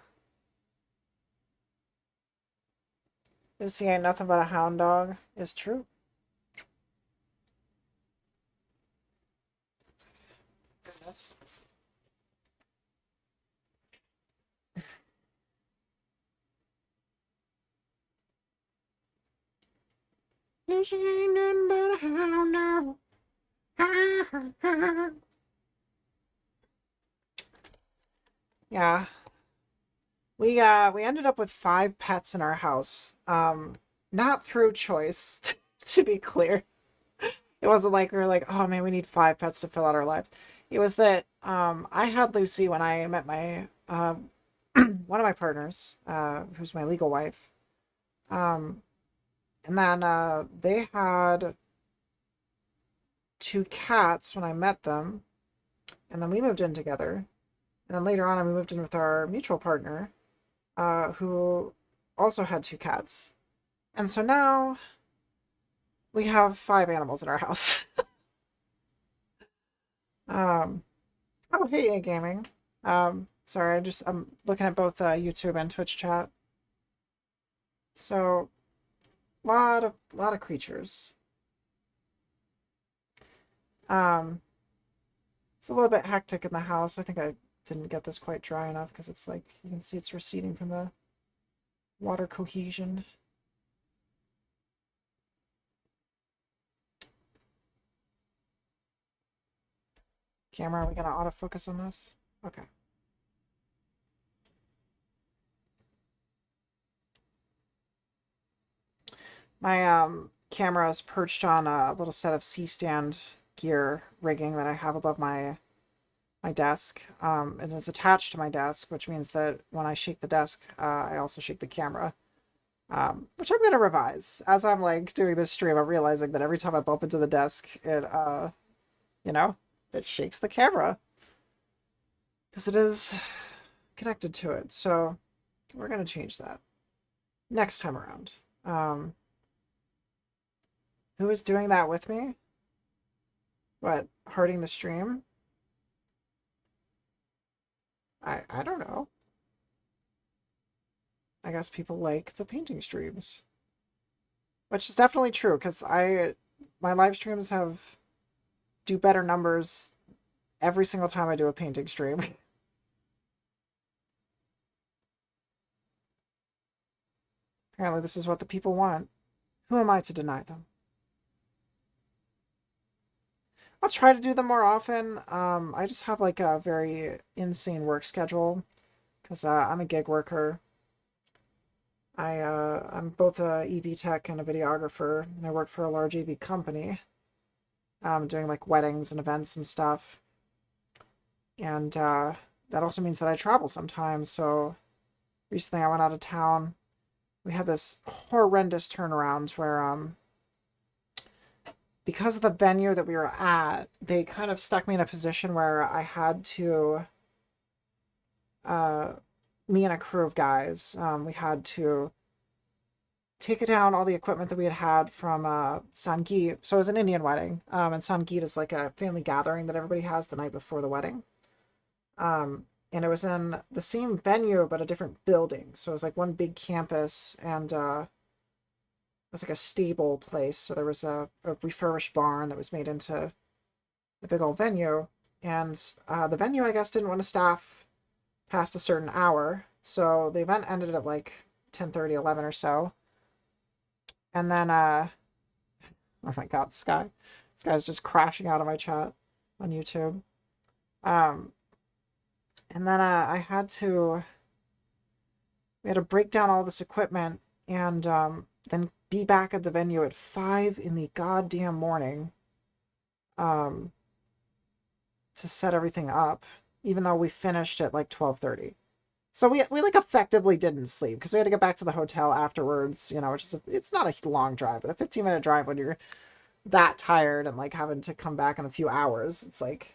Lucy ain't nothing but a hound dog. Is true. Goodness. Lucy ain't nothing but a hound dog. Yeah. We ended up with 5 pets in our house. Not through choice, to be clear. It wasn't like we were like, oh man, we need 5 pets to fill out our lives. It was that I had Lucy when I met my one of my partners, who's my legal wife. And then they had 2 cats when I met them, and then we moved in together. And then later on, we moved in with our mutual partner, who also had 2 cats. And so now we have 5 animals in our house. Oh, hey, gaming. Sorry, I'm looking at both YouTube and Twitch chat. So, lot of creatures. It's a little bit hectic in the house. I think I didn't get this quite dry enough because it's like, you can see it's receding from the water cohesion. Camera, are we gonna autofocus on this? Okay. My camera is perched on a little set of C-stand gear rigging that I have above my desk. And it's attached to my desk, which means that when I shake the desk, I also shake the camera. Which I'm gonna revise. As I'm like doing this stream, I'm realizing that every time I bump into the desk, it you know, it shakes the camera. Because it is connected to it. So we're gonna change that next time around. Who is doing that with me? What, hearting the stream? I don't know. I guess people like the painting streams. Which is definitely true, because my live streams do better numbers every single time I do a painting stream. Apparently this is what the people want. Who am I to deny them? I'll try to do them more often. I just have like a very insane work schedule because I'm a gig worker. I'm both a EV tech and a videographer, and I work for a large EV company. doing like weddings and events and stuff. And that also means that I travel sometimes. So recently I went out of town. We had this horrendous turnaround where because of the venue that we were at, they kind of stuck me in a position where I had to, me and a crew of guys, we had to take down all the equipment that we had from Sangeet. So it was an Indian wedding, and Sangeet is like a family gathering that everybody has the night before the wedding. And it was in the same venue, but a different building. So it was like one big campus, and it was like a stable place. So there was a refurbished barn that was made into a big old venue. And the venue, I guess, didn't want to staff past a certain hour. So the event ended at like 10:30, 11 or so. And then, oh my God, Sky. This guy's just crashing out of my chat on YouTube. And then we had to break down all this equipment and then be back at the venue at 5 in the goddamn morning to set everything up, even though we finished at like 12:30. So we like effectively didn't sleep because we had to get back to the hotel afterwards, you know, which is it's not a long drive, but a 15-minute drive when you're that tired and like having to come back in a few hours. It's like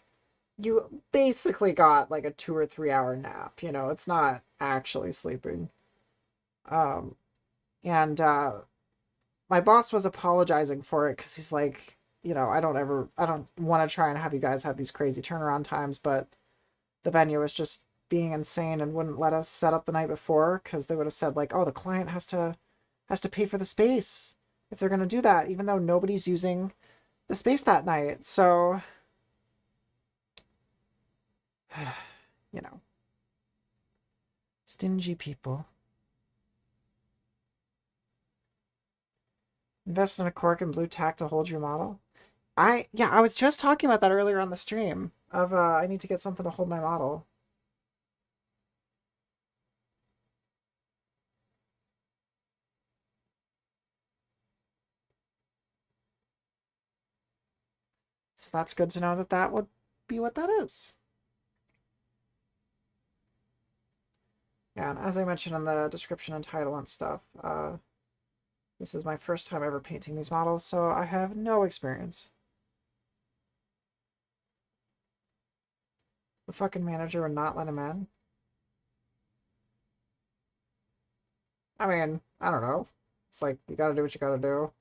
you basically got like a 2 or 3 hour nap, you know, it's not actually sleeping. And my boss was apologizing for it because he's like, you know, I don't want to try and have you guys have these crazy turnaround times, but the venue was just being insane and wouldn't let us set up the night before because they would have said like, oh, the client has to pay for the space if they're going to do that, even though nobody's using the space that night. So, you know, stingy people. Invest in a cork and blue tack to hold your model. I was just talking about that earlier on the stream of I need to get something to hold my model. So that's good to know that that would be what that is. Yeah, and as I mentioned in the description and title and stuff, this is my first time ever painting these models, so I have no experience. The fucking manager would not let him in. I mean, I don't know. It's like, you gotta do what you gotta do.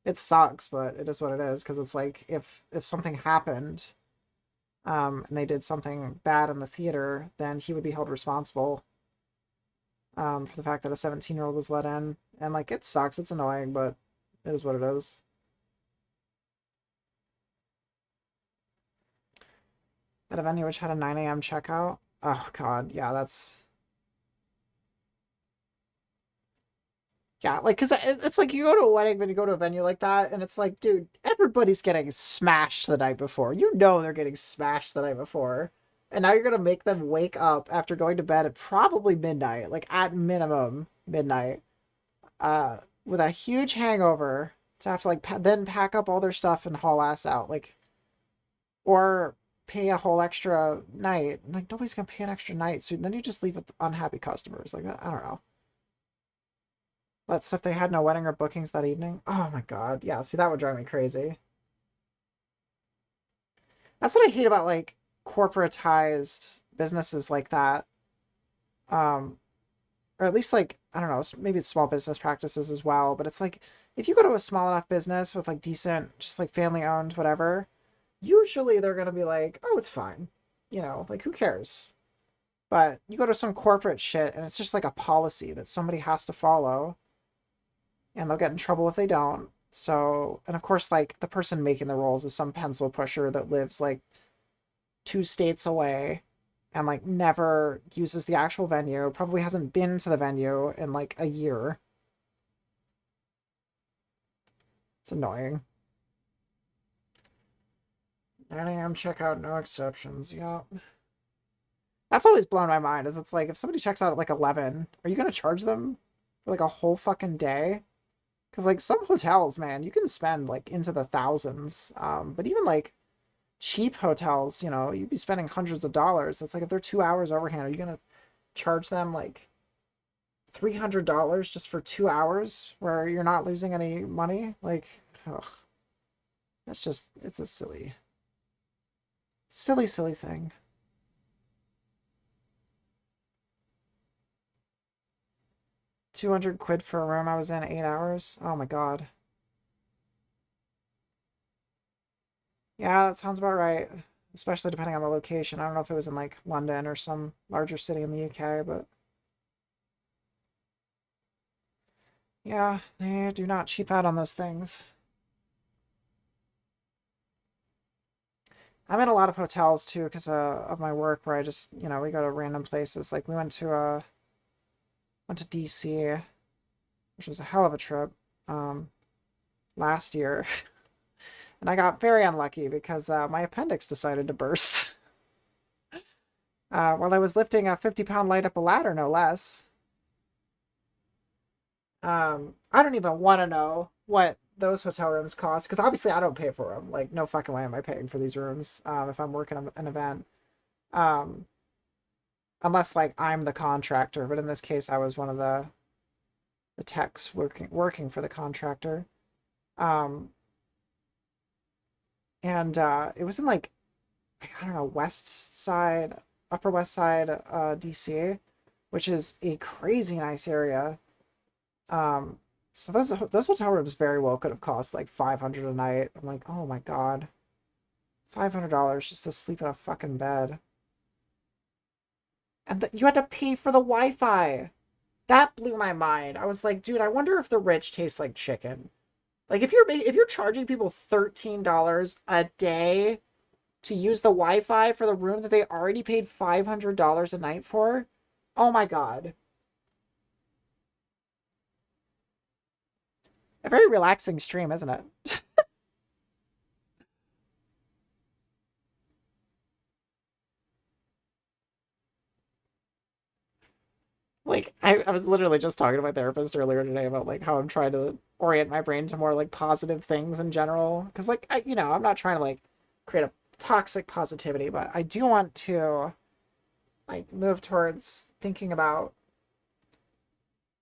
It sucks, but it is what it is, because it's like, if something happened, and they did something bad in the theater, then he would be held responsible for the fact that a 17-year-old was let in. And, like, it sucks. It's annoying, but it is what it is. At a venue which had a 9 a.m. checkout. Oh, God. Yeah, that's... Yeah, like, because it's like you go to a wedding, when you go to a venue like that, and it's like, dude, everybody's getting smashed the night before. You know they're getting smashed the night before. And now you're going to make them wake up after going to bed at probably midnight, like at minimum midnight, with a huge hangover to have to like then pack up all their stuff and haul ass out, like, or pay a whole extra night. Like, nobody's going to pay an extra night, so then you just leave with unhappy customers. Like, that, I don't know. Let's if they had no wedding or bookings that evening. Oh my God. Yeah, see, that would drive me crazy. That's what I hate about, like, corporatized businesses like that. Or at least, like, I don't know, maybe it's small business practices as well, but it's like, if you go to a small enough business with, like, decent, just, like, family-owned, whatever, usually they're gonna be like, oh, it's fine. You know, like, who cares? But you go to some corporate shit, and it's just, like, a policy that somebody has to follow, and they'll get in trouble if they don't. So, and of course, like, the person making the rolls is some pencil pusher that lives, like, 2 states away and, like, never uses the actual venue, probably hasn't been to the venue in, like, a year. It's annoying. 9 a.m. checkout, no exceptions. Yeah. That's always blown my mind, is it's like, if somebody checks out at, like, 11, are you going to charge them for, like, a whole fucking day? Because, like, some hotels, man, you can spend, like, into the thousands. But even, like, cheap hotels, you know, you'd be spending hundreds of dollars. It's like, if they're 2 hours overhand, are you going to charge them, like, $300 just for 2 hours where you're not losing any money? Like, ugh. That's just, it's a silly thing. £200 for a room I was in 8 hours. Oh my god. Yeah, that sounds about right. Especially depending on the location. I don't know if it was in like London or some larger city in the UK, but yeah, they do not cheap out on those things. I'm in a lot of hotels too because of my work where I just, you know, we go to random places. Like we went to DC, which was a hell of a trip last year. And I got very unlucky because my appendix decided to burst while I was lifting a 50-pound light up a ladder, no less. I don't even want to know what those hotel rooms cost because obviously I don't pay for them. Like, no fucking way am I paying for these rooms if I'm working an event. Unless, like, I'm the contractor. But in this case, I was one of the techs working for the contractor. And it was in, like, I don't know, Upper West Side, DC, which is a crazy nice area. So those hotel rooms very well could have cost like $500 a night. I'm like, oh my god, $500 just to sleep in a fucking bed, and you had to pay for the Wi-Fi. That blew my mind. I was like, dude, I wonder if the rich taste like chicken. Like, if you're charging people $13 a day to use the Wi-Fi for the room that they already paid $500 a night for, oh my god. A very relaxing stream, isn't it? Like, I was literally just talking to my therapist earlier today about, like, how I'm trying to orient my brain to more, like, positive things in general. Because, like, I'm not trying to, like, create a toxic positivity, but I do want to, like, move towards thinking about,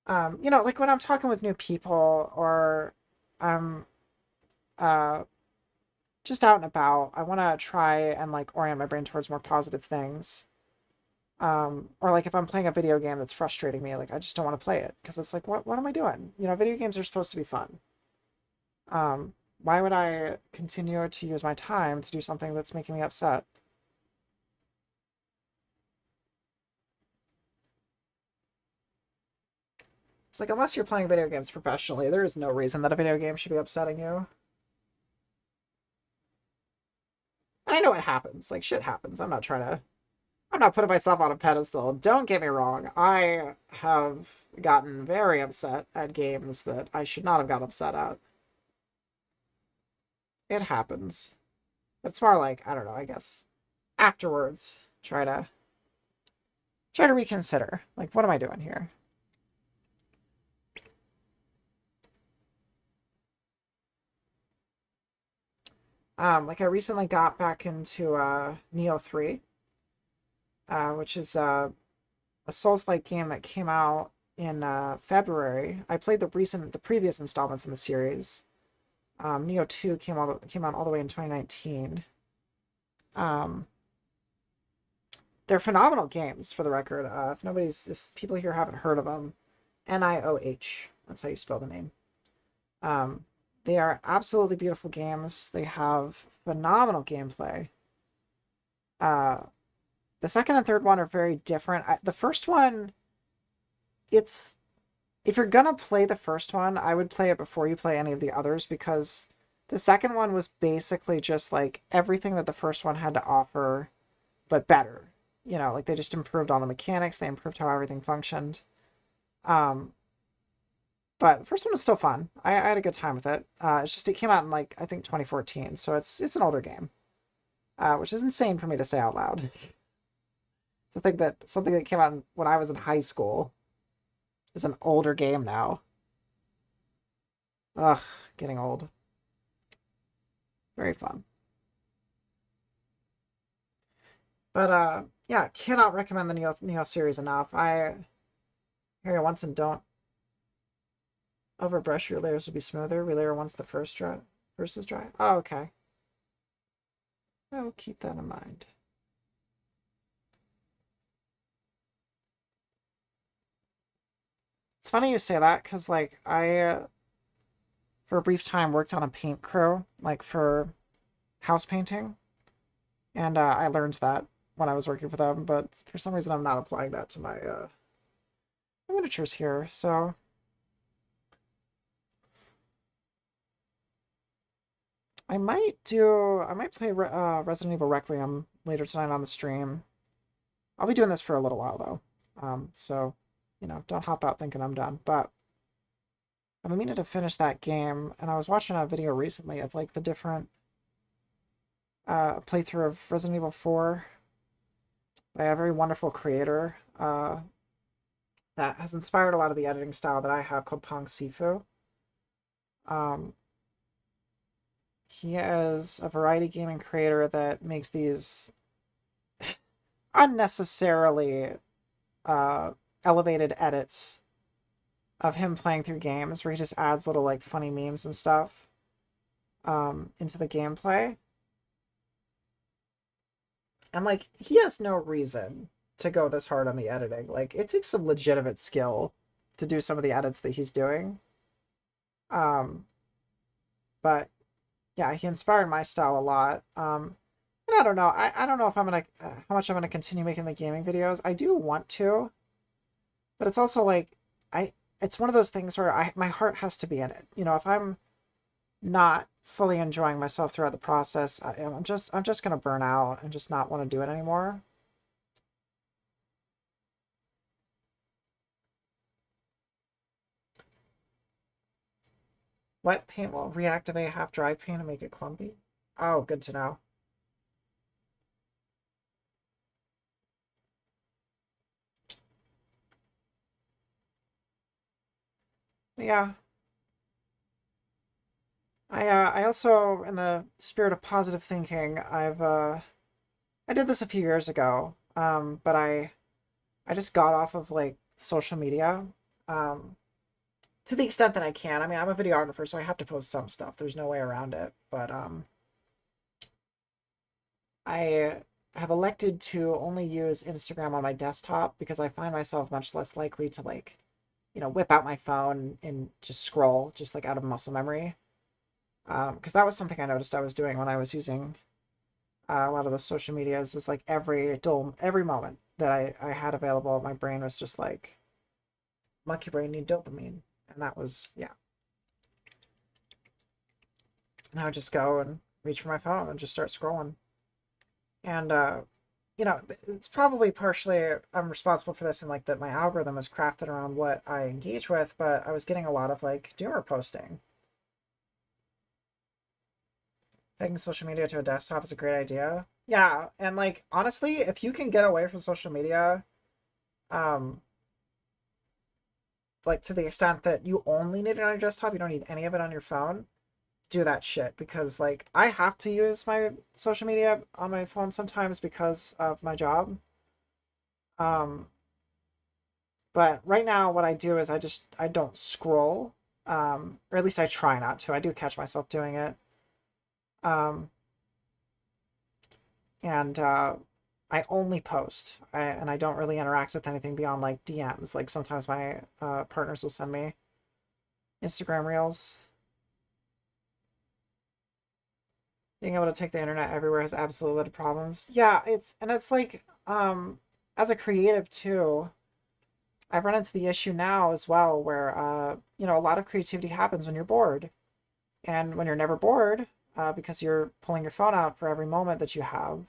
like, when I'm talking with new people or I'm just out and about, I want to try and, like, orient my brain towards more positive things. Or, like, if I'm playing a video game that's frustrating me, like, I just don't want to play it because it's like, what am I doing? You know, video games are supposed to be fun. Why would I continue to use my time to do something that's making me upset? It's like, unless you're playing video games professionally, there is no reason that a video game should be upsetting you. And I know it happens. Like, shit happens. I'm not putting myself on a pedestal. Don't get me wrong. I have gotten very upset at games that I should not have gotten upset at. It happens. But it's more like, I don't know, I guess afterwards, try to reconsider. Like, what am I doing here? Like, I recently got back into Neo 3. Which is a Souls-like game that came out in February. I played the previous installments in the series. Neo 2 came out all the way in 2019. They're phenomenal games, for the record. If people here haven't heard of them, Nioh. That's how you spell the name. They are absolutely beautiful games. They have phenomenal gameplay. The second and third one are very different. The first one, if you're gonna play the first one, I would play it before you play any of the others, because the second one was basically just like everything that the first one had to offer, but better. You know, like, they just improved all the mechanics, they improved how everything functioned. But the first one was still fun. I had a good time with it. It's just, it came out in, like, I think 2014, so it's an older game. Which is insane for me to say out loud. To think that something that came out when I was in high school is an older game now. Ugh, getting old. Very fun. But yeah, cannot recommend the Neo series enough. I hear you once and don't overbrush your layers will be smoother. Relayer once the first is dry. Oh, okay. I will keep that in mind. It's funny you say that because like I for a brief time worked on a paint crew like for house painting, and I learned that when I was working for them. But for some reason, I'm not applying that to my miniatures here. So I might play Resident Evil Requiem later tonight on the stream. I'll be doing this for a little while though. So, you know, don't hop out thinking I'm done. But I've been meaning to finish that game, and I was watching a video recently of like the different playthrough of Resident Evil 4 by a very wonderful creator that has inspired a lot of the editing style that I have called Pong Sifu. He is a variety gaming creator that makes these unnecessarily elevated edits of him playing through games where he just adds little like funny memes and stuff into the gameplay. And like he has no reason to go this hard on the editing. Like it takes some legitimate skill to do some of the edits that he's doing. But yeah, he inspired my style a lot. And I don't know. I don't know if I'm gonna how much I'm gonna continue making the gaming videos. I do want to, but it's also like it's one of those things where my heart has to be in it. You know, if I'm not fully enjoying myself throughout the process, I'm just gonna burn out and just not want to do it anymore. Wet paint will reactivate half dry paint and make it clumpy. Oh, good to know. Yeah. I also, in the spirit of positive thinking, I did this a few years ago, but I just got off of like social media, to the extent that I can. I mean, I'm a videographer, so I have to post some stuff. There's no way around it. But I have elected to only use Instagram on my desktop because I find myself much less likely to like, you know, whip out my phone and just scroll just like out of muscle memory. Because that was something I noticed I was doing when I was using a lot of the social medias. Is like every moment that I had available, my brain was just like, monkey brain need dopamine, and that was yeah. And I would just go and reach for my phone and just start scrolling. And you know, it's probably partially I'm responsible for this, and like that my algorithm is crafted around what I engage with. But I was getting a lot of like doomer posting. Taking social media to a desktop is a great idea. Yeah, and like honestly, if you can get away from social media, um, like to the extent that you only need it on your desktop, you don't need any of it on your phone, do that shit. Because like I have to use my social media on my phone sometimes because of my job. Um, but right now what I do is I don't scroll. Or at least I try not to. I do catch myself doing it. Um, and I only post, and I don't really interact with anything beyond like DMs. Like sometimes my partners will send me Instagram reels. Being able to take the internet everywhere has absolutely led to problems. Yeah, it's like as a creative too, I've run into the issue now as well where you know, a lot of creativity happens when you're bored. And when you're never bored, because you're pulling your phone out for every moment that you have,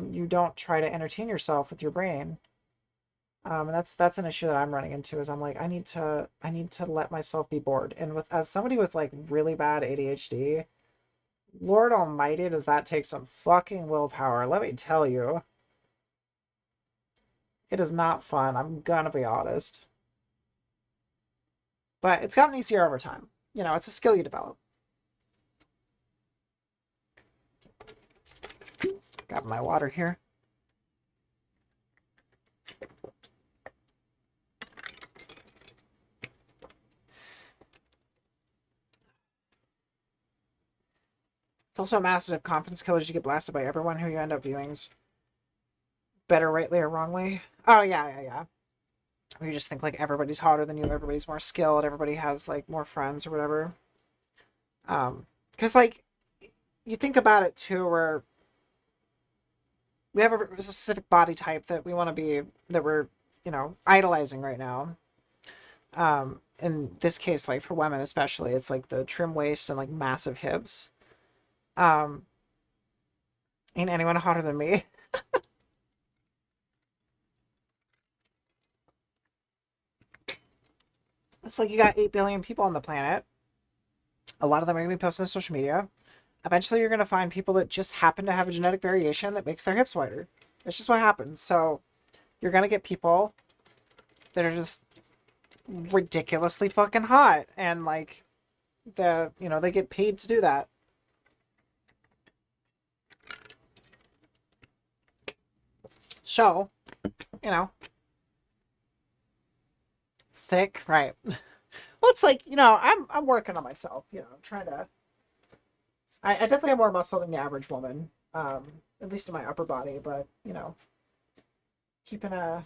you don't try to entertain yourself with your brain. And that's an issue that I'm running into is I'm like, I need to let myself be bored. And with as somebody with like really bad ADHD, Lord Almighty, does that take some fucking willpower. Let me tell you. It is not fun, I'm gonna be honest. But it's gotten easier over time. you know, it's a skill you develop. Got my water here. It's also a massive confidence killer. You get blasted by everyone who you end up viewing, better rightly or wrongly. Oh, yeah. Or you just think, like, everybody's hotter than you, everybody's more skilled, everybody has, like, more friends or whatever. Because, like, you think about it, too, where we have a specific body type that we want to be, that we're, you know, idolizing right now. In this case, like, for women especially, it's, like, the trim waist and, like, massive hips. Ain't anyone hotter than me. It's like you got 8 billion people on the planet. A lot of them are going to be posting on social media. Eventually, you're going to find people that just happen to have a genetic variation that makes their hips wider. It's just what happens. So you're going to get people that are just ridiculously fucking hot. And, like, you know, they get paid to do that. So, you know, thick, right? Well, it's like, you know, I'm working on myself. You know, I'm trying to. I definitely have more muscle than the average woman, at least in my upper body. But you know, keeping a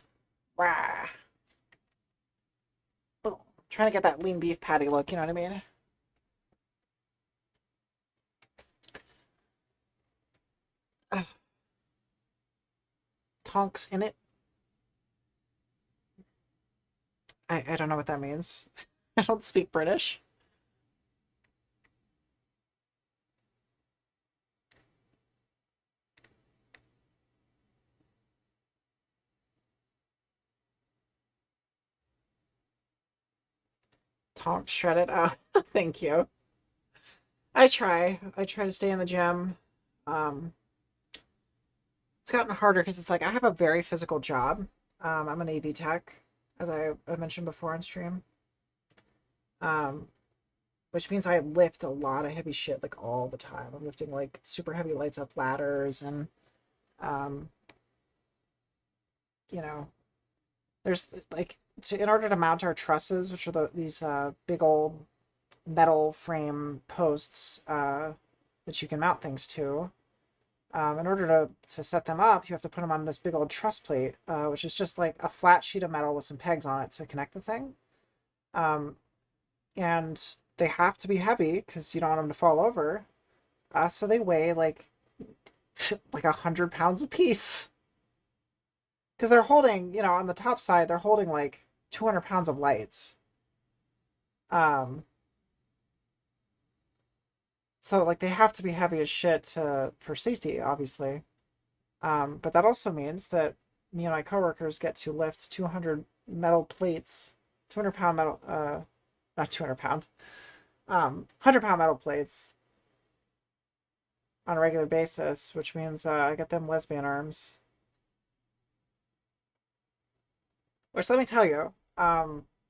boom, trying to get that lean beef patty look. You know what I mean? Tonks in it. I don't know what that means. I don't speak British. Tonk shredded. Oh, thank you. I try to stay in the gym. It's gotten harder because it's like I have a very physical job. I'm an AV tech, as I mentioned before on stream. Which means I lift a lot of heavy shit like all the time. I'm lifting like super heavy lights up ladders and you know, there's like in order to mount our trusses, which are these big old metal frame posts that you can mount things to. In order to set them up, you have to put them on this big old truss plate, which is just like a flat sheet of metal with some pegs on it to connect the thing. And they have to be heavy because you don't want them to fall over. So they weigh like 100 pounds a piece. Because they're holding, you know, on the top side, they're holding like 200 pounds of lights. So like they have to be heavy as shit for safety, obviously. But that also means that me and my coworkers get to lift 200 metal plates, 200 pound metal, not 200 pound, 100 pound metal plates on a regular basis, which means I get them lesbian arms. Which, let me tell you,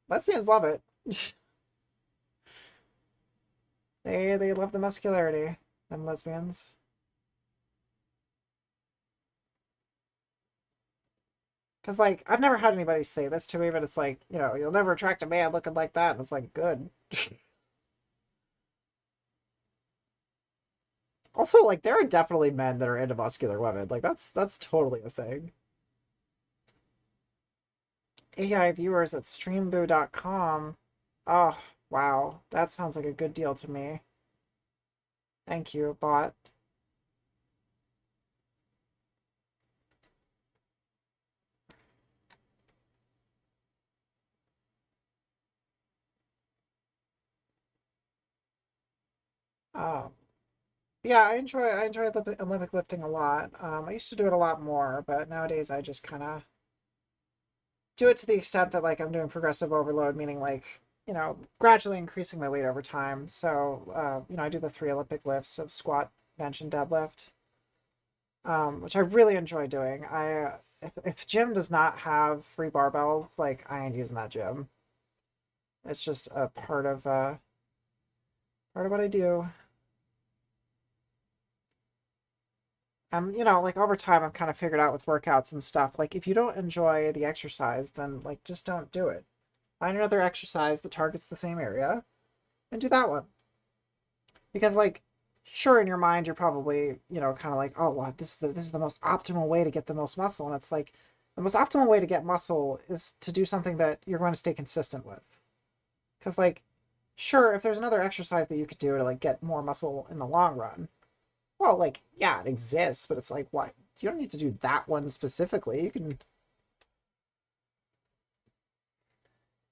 lesbians love it. They love the muscularity, them lesbians. Because, like, I've never had anybody say this to me, but it's like, you know, you'll never attract a man looking like that. And it's like, good. Also, like, there are definitely men that are into muscular women. Like, that's totally a thing. AI viewers at streamboo.com. Oh, wow. That sounds like a good deal to me. Thank you, bot. Oh. Yeah, I enjoy Olympic lifting a lot. I used to do it a lot more, but nowadays I just kind of do it to the extent that like I'm doing progressive overload, meaning like, you know, gradually increasing my weight over time. So, you know, I do the 3 Olympic lifts of squat, bench, and deadlift, which I really enjoy doing. If gym does not have free barbells, like I ain't using that gym. It's just a part of Part of what I do. You know, like over time, I've kind of figured out with workouts and stuff, like if you don't enjoy the exercise, then like just don't do it. Find another exercise that targets the same area and do that one. Because like, sure, in your mind, you're probably, you know, kind of like, oh, well, this is the most optimal way to get the most muscle. And it's like, the most optimal way to get muscle is to do something that you're going to stay consistent with. Because like, sure, if there's another exercise that you could do to like get more muscle in the long run, well, like, yeah, it exists, but it's like, what? You don't need to do that one specifically.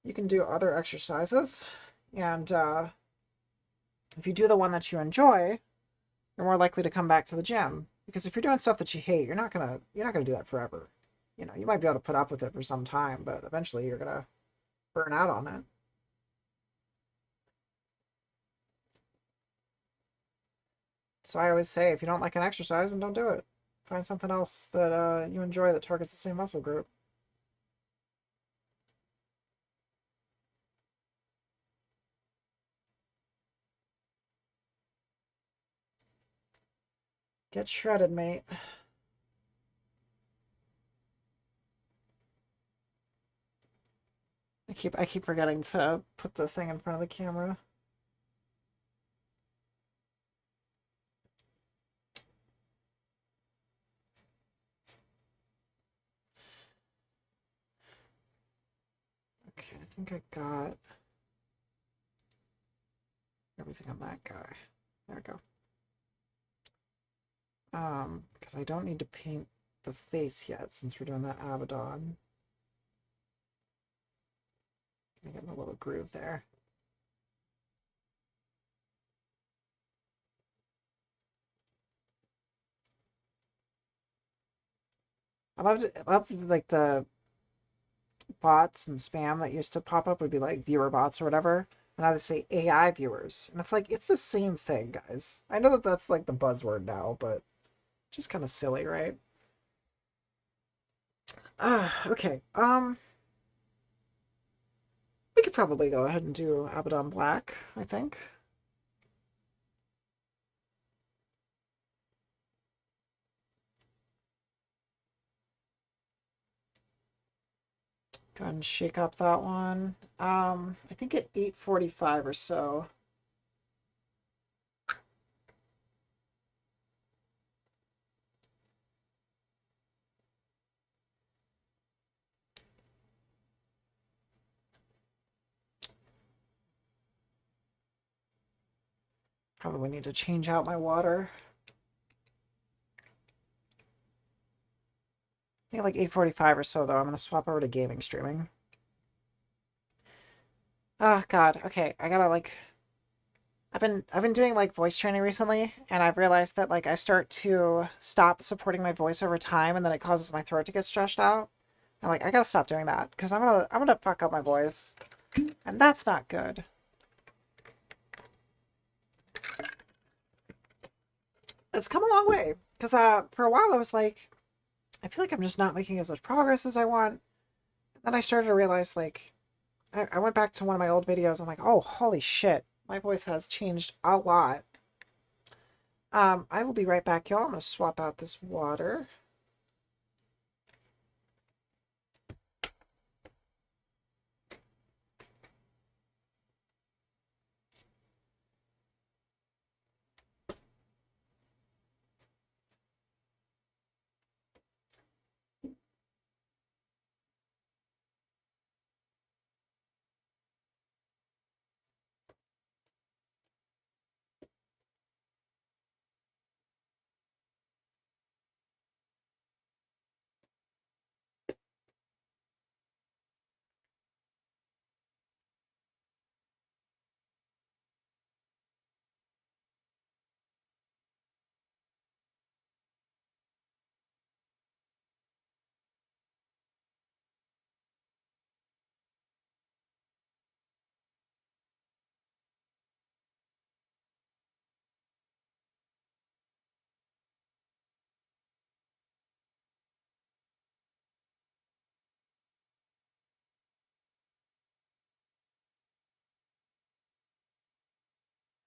You can do other exercises, and if you do the one that you enjoy, you're more likely to come back to the gym. Because if you're doing stuff that you hate, you're not gonna do that forever. You know, you might be able to put up with it for some time, but eventually you're gonna burn out on it. So I always say, if you don't like an exercise, then don't do it. Find something else that you enjoy that targets the same muscle group. Get shredded, mate. I keep forgetting to put the thing in front of the camera. Okay, I think I got everything on that guy. There we go. Because I don't need to paint the face yet since we're doing that Abaddon. Gonna get in a little groove there. I loved like the bots and spam that used to pop up would be like viewer bots or whatever. And now they say AI viewers. And it's like, it's the same thing, guys. I know that that's like the buzzword now, but just kind of silly, right? Okay. We could probably go ahead and do Abaddon Black, I think. Go ahead and shake up that one. I think at 8:45 or so. Probably need to change out my water. I think like 8:45 or so though. I'm gonna swap over to gaming streaming. Oh God. Okay, I gotta like. I've been doing like voice training recently, and I've realized that like I start to stop supporting my voice over time, and then it causes my throat to get stretched out. I'm like, I gotta stop doing that because I'm gonna fuck up my voice, and that's not good. It's come a long way because for a while I was like, I feel like I'm just not making as much progress as I want. And then I started to realize like I went back to one of my old videos. I'm like, oh, holy shit, my voice has changed a lot. I will be right back, y'all. I'm gonna swap out this water.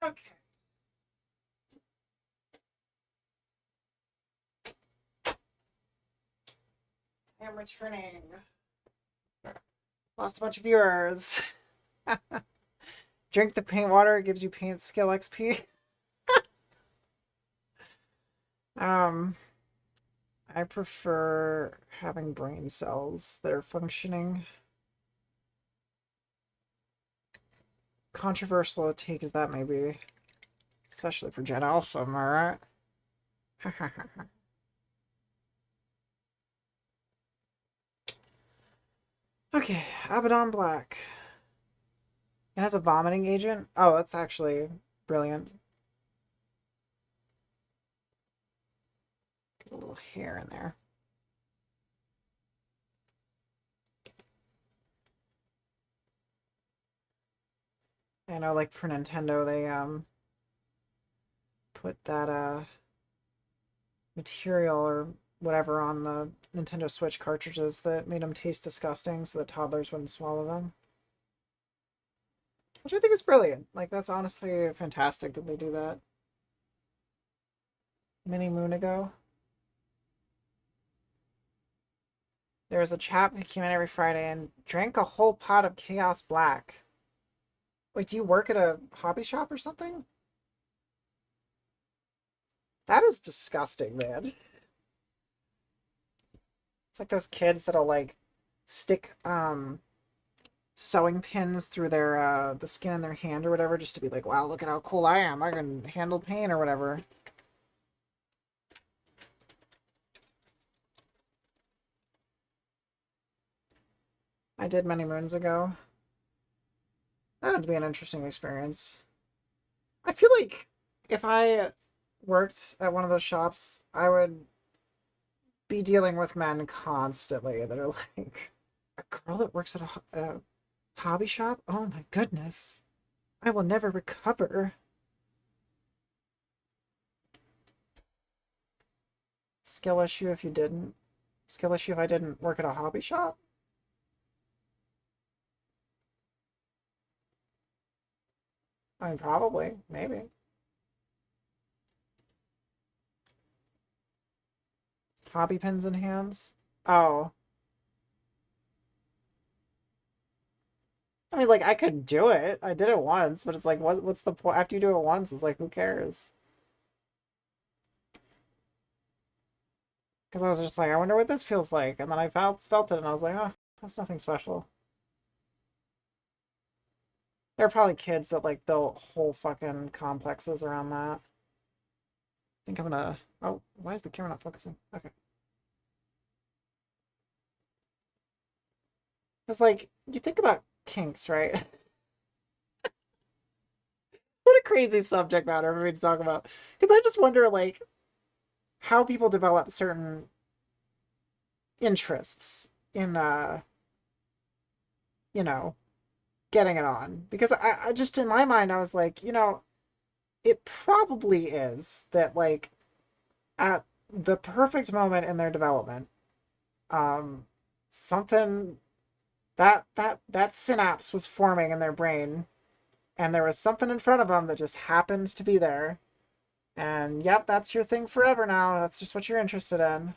Okay. I am returning. Lost a bunch of viewers. Drink the paint water, it gives you paint skill XP. I prefer having brain cells that are functioning. Controversial a take as that may be. Especially for Gen Alpha, am I right? Okay, Abaddon Black. It has a vomiting agent? Oh, that's actually brilliant. Get a little hair in there. I know, like, for Nintendo, they, put that, material or whatever on the Nintendo Switch cartridges that made them taste disgusting so that toddlers wouldn't swallow them. Which I think is brilliant. Like, that's honestly fantastic that they do that. Mini moon ago. There was a chap who came in every Friday and drank a whole pot of Chaos Black. Wait, do you work at a hobby shop or something? That is disgusting, man. It's like those kids that'll, like, stick, sewing pins through their, the skin in their hand or whatever, just to be like, wow, look at how cool I am. I can handle pain or whatever. I did many moons ago. That had to be an interesting experience. I feel like if I worked at one of those shops, I would be dealing with men constantly that are like, a girl that works at a hobby shop? Oh my goodness. I will never recover. Skill issue if you didn't. Skill issue if I didn't work at a hobby shop? I mean, probably. Maybe. Hobby pins in hands? Oh. I mean, like, I could do it. I did it once, but it's like, what's the point? After you do it once, it's like, who cares? Because I was just like, I wonder what this feels like. And then I felt it, and I was like, oh, that's nothing special. There are probably kids that, like, built whole fucking complexes around that. I think I'm gonna... Oh, why is the camera not focusing? Okay. Because, like, you think about kinks, right? What a crazy subject matter for me to talk about. Because I just wonder, like, how people develop certain interests in, you know, getting it on. Because I just, in my mind, I was like, you know, it probably is that, like, at the perfect moment in their development, something that synapse was forming in their brain, and there was something in front of them that just happened to be there. And yep, that's your thing forever now. That's just what you're interested in.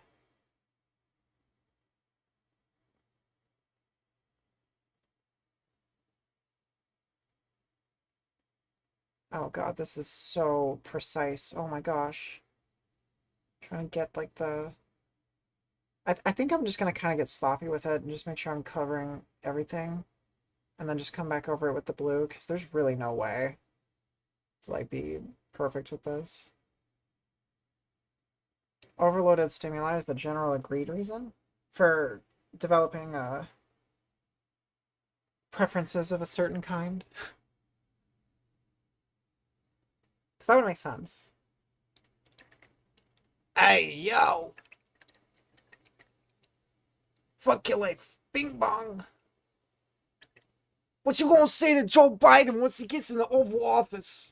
Oh god, this is so precise. Oh my gosh. Trying to get like the... I think I'm just gonna kind of get sloppy with it and just make sure I'm covering everything. And then just come back over it with the blue, because there's really no way to like be perfect with this. Overloaded stimuli is the general agreed reason for developing preferences of a certain kind. Because that would make sense. Hey, yo! Fuck your life. Bing bong. What you gonna say to Joe Biden once he gets in the Oval Office?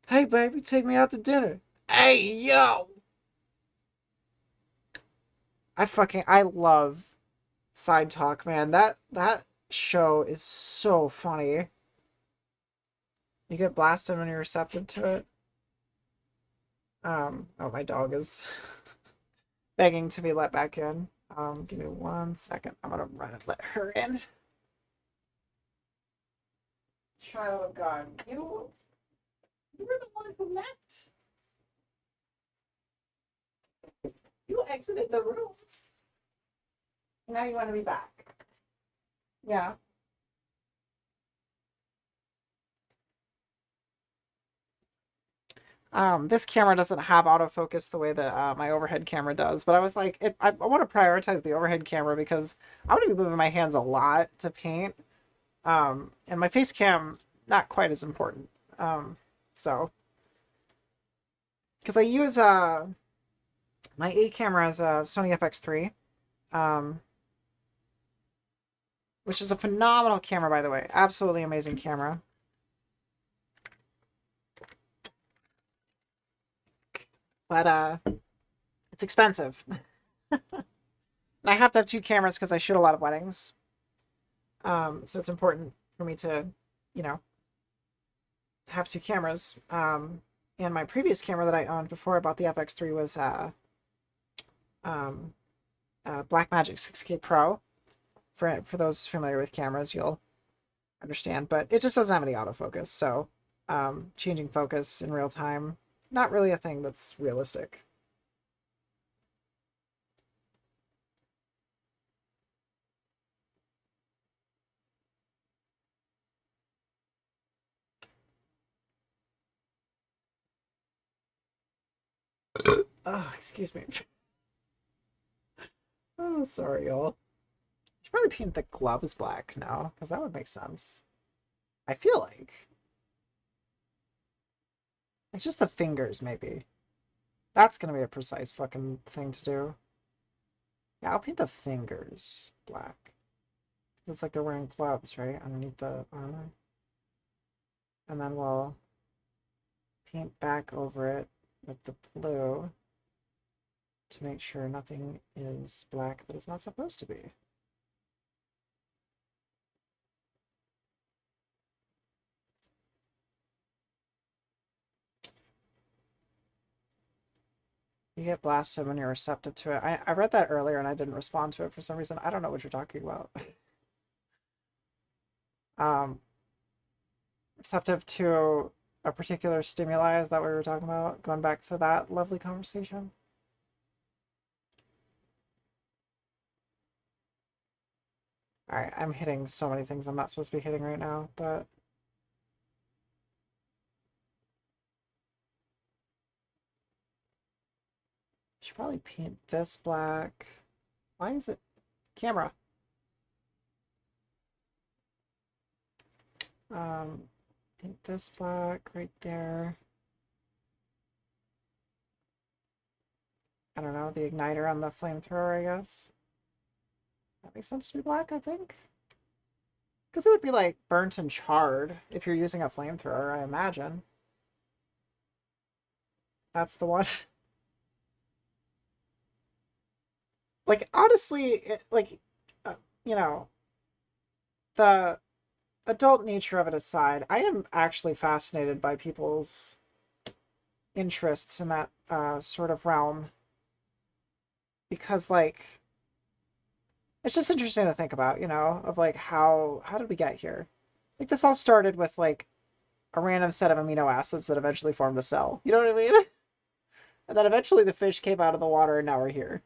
Hey, baby, take me out to dinner. Hey, yo! I love Side Talk, man. That show is so funny. You get blasted when you're receptive to it. Oh, my dog is begging to be let back in. Give me 1 second. I'm gonna run and let her in. Child of God, you were the one who left. You exited the room. Now you want to be back. Yeah. This camera doesn't have autofocus the way that my overhead camera does, but I was like, I want to prioritize the overhead camera because I'm going to be moving my hands a lot to paint. And my face cam, not quite as important. So, because I use my A camera as a Sony FX3, which is a phenomenal camera, by the way. Absolutely amazing camera. But it's expensive. And I have to have 2 cameras because I shoot a lot of weddings. So it's important for me to, you know, have 2 cameras. And my previous camera that I owned before I bought the FX3 was Blackmagic 6K Pro. For those familiar with cameras, you'll understand. But it just doesn't have any autofocus, so changing focus in real time, not really a thing that's realistic. Oh, excuse me. Oh, sorry, y'all. I should probably paint the gloves black now, because that would make sense. I feel like. It's just the fingers, maybe. That's gonna be a precise fucking thing to do. Yeah, I'll paint the fingers black. It's like they're wearing gloves, right? Underneath the armor. And then we'll paint back over it with the blue to make sure nothing is black that is not supposed to be. You get blasted when you're receptive to it. I read that earlier and I didn't respond to it for some reason. I don't know what you're talking about. Receptive to a particular stimuli, is that what we were talking about? Going back to that lovely conversation. Alright, I'm hitting so many things I'm not supposed to be hitting right now, but... should probably paint this black. Why is it... camera. Paint this black right there. I don't know, the igniter on the flamethrower, I guess. That makes sense to be black, I think. Because it would be like burnt and charred if you're using a flamethrower, I imagine. That's the one. Like, honestly, you know, the adult nature of it aside, I am actually fascinated by people's interests in that sort of realm. Because, like, it's just interesting to think about, you know, of like how did we get here? Like, this all started with like a random set of amino acids that eventually formed a cell. You know what I mean? And then eventually the fish came out of the water and now we're here.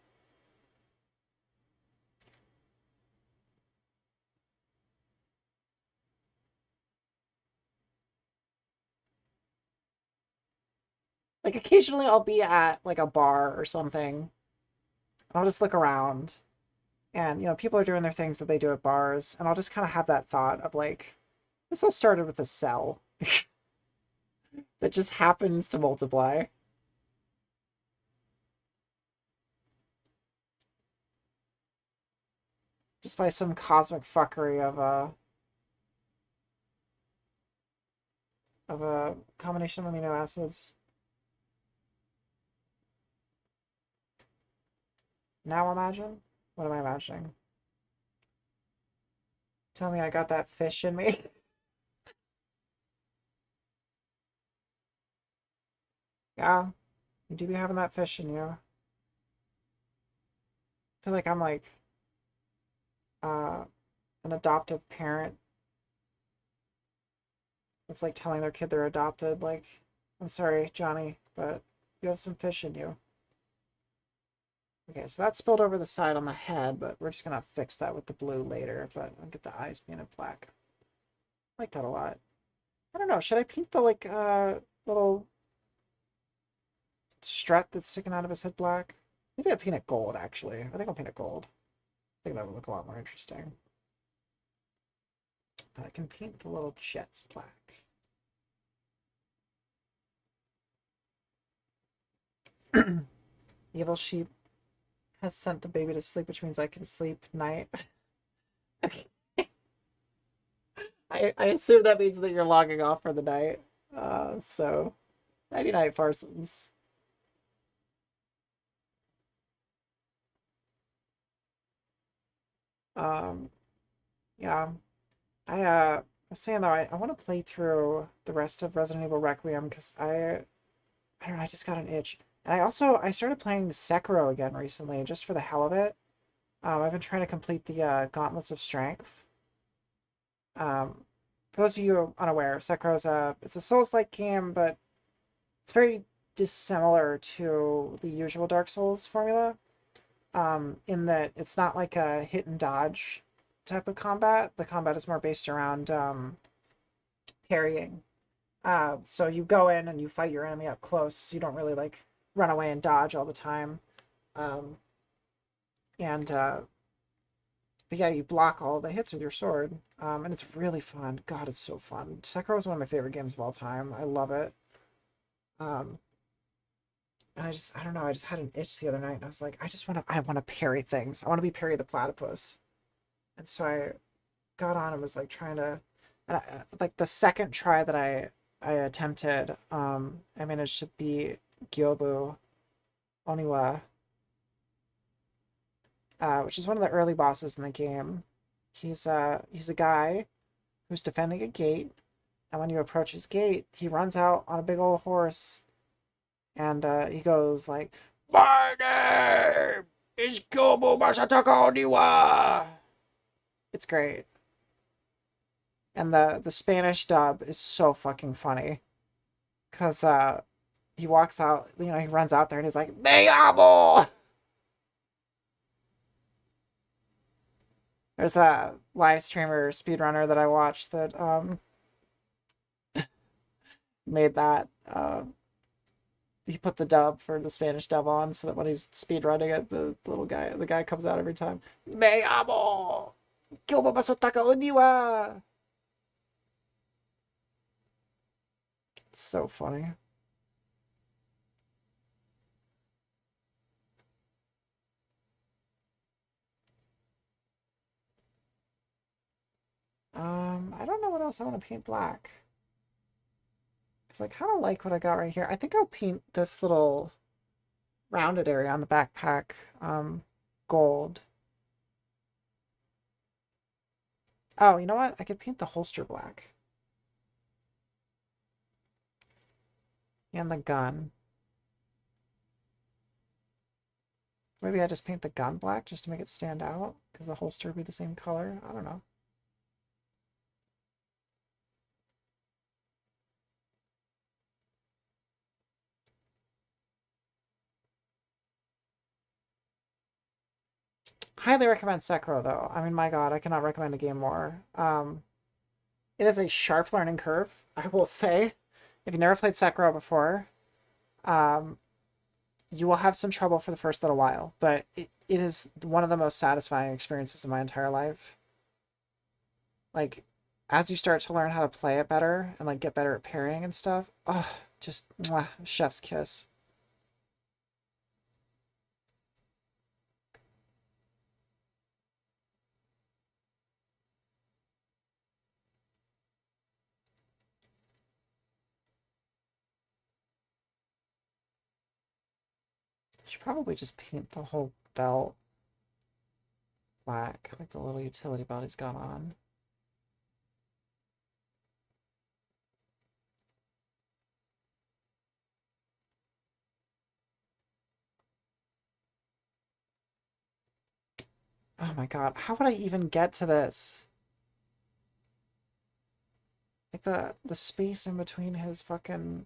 Like, occasionally I'll be at like a bar or something and I'll just look around and, you know, people are doing their things that they do at bars and I'll just kind of have that thought of like, this all started with a cell that just happens to multiply. Just by some cosmic fuckery of a combination of amino acids. Now imagine? What am I imagining? Tell me I got that fish in me. Yeah, you do be having that fish in you. I feel like I'm like uh, an adoptive parent. It's like telling their kid they're adopted. Like, I'm sorry, Johnny, but you have some fish in you. Okay, so that spilled over the side on the head, but we're just gonna fix that with the blue later. But I'll get the eyes painted black. I like that a lot. I don't know. Should I paint the like little strut that's sticking out of his head black? Maybe I'll paint it gold. Actually, I think I'll paint it gold. I think that would look a lot more interesting. But I can paint the little jets black. Evil sheep has sent the baby to sleep, which means I can sleep night. Okay. I assume that means that you're logging off for the night. So, nighty night, Parsons. Um, yeah. I was saying though, I want to play through the rest of Resident Evil Requiem because I don't know, I just got an itch. And I started playing Sekiro again recently, just for the hell of it. I've been trying to complete the Gauntlets of Strength. For those of you unaware, Sekiro's it's a Souls-like game, but it's very dissimilar to the usual Dark Souls formula. In that it's not like a hit and dodge type of combat. The combat is more based around parrying. So you go in and you fight your enemy up close. You don't really like run away and dodge all the time. Um, and but yeah, you block all the hits with your sword. And it's really fun. God, it's so fun. Sekiro is one of my favorite games of all time. I love it. Um, and I don't know, I just had an itch the other night and I was like, I want to parry things. I want to be Parry the Platypus. And so I got on and was like trying to, and like the second try that I attempted, I managed to beat Gyobu Oniwa, which is one of the early bosses in the game. He's a guy who's defending a gate, and when you approach his gate, he runs out on a big old horse, and he goes like, "My name is Gyobu Masataka Oniwa." It's great. And the Spanish dub is so fucking funny. Cause he walks out, he runs out there and he's like, "Me amo!" There's a live streamer speedrunner that I watched that made that. He put the dub for the Spanish dub on so that when he's speedrunning it, the guy comes out every time. "Me amo! Kyoba Masotaka Oniwa!" It's so funny. I don't know what else I want to paint black. Because I kind of like what I got right here. I think I'll paint this little rounded area on the backpack gold. Oh, you know what? I could paint the holster black. And the gun. Maybe I just paint the gun black just to make it stand out, because the holster would be the same color. I don't know. Highly recommend Sekiro, though. I mean, my god, I cannot recommend a game more. It is a sharp learning curve, I will say. If you've never played Sekiro before, you will have some trouble for the first little while, but it is one of the most satisfying experiences of my entire life. Like, as you start to learn how to play it better and like get better at parrying and stuff, oh, just mwah, chef's kiss. Should probably just paint the whole belt black, like the little utility belt he's got on. Oh my god, how would I even get to this? Like the space in between his fucking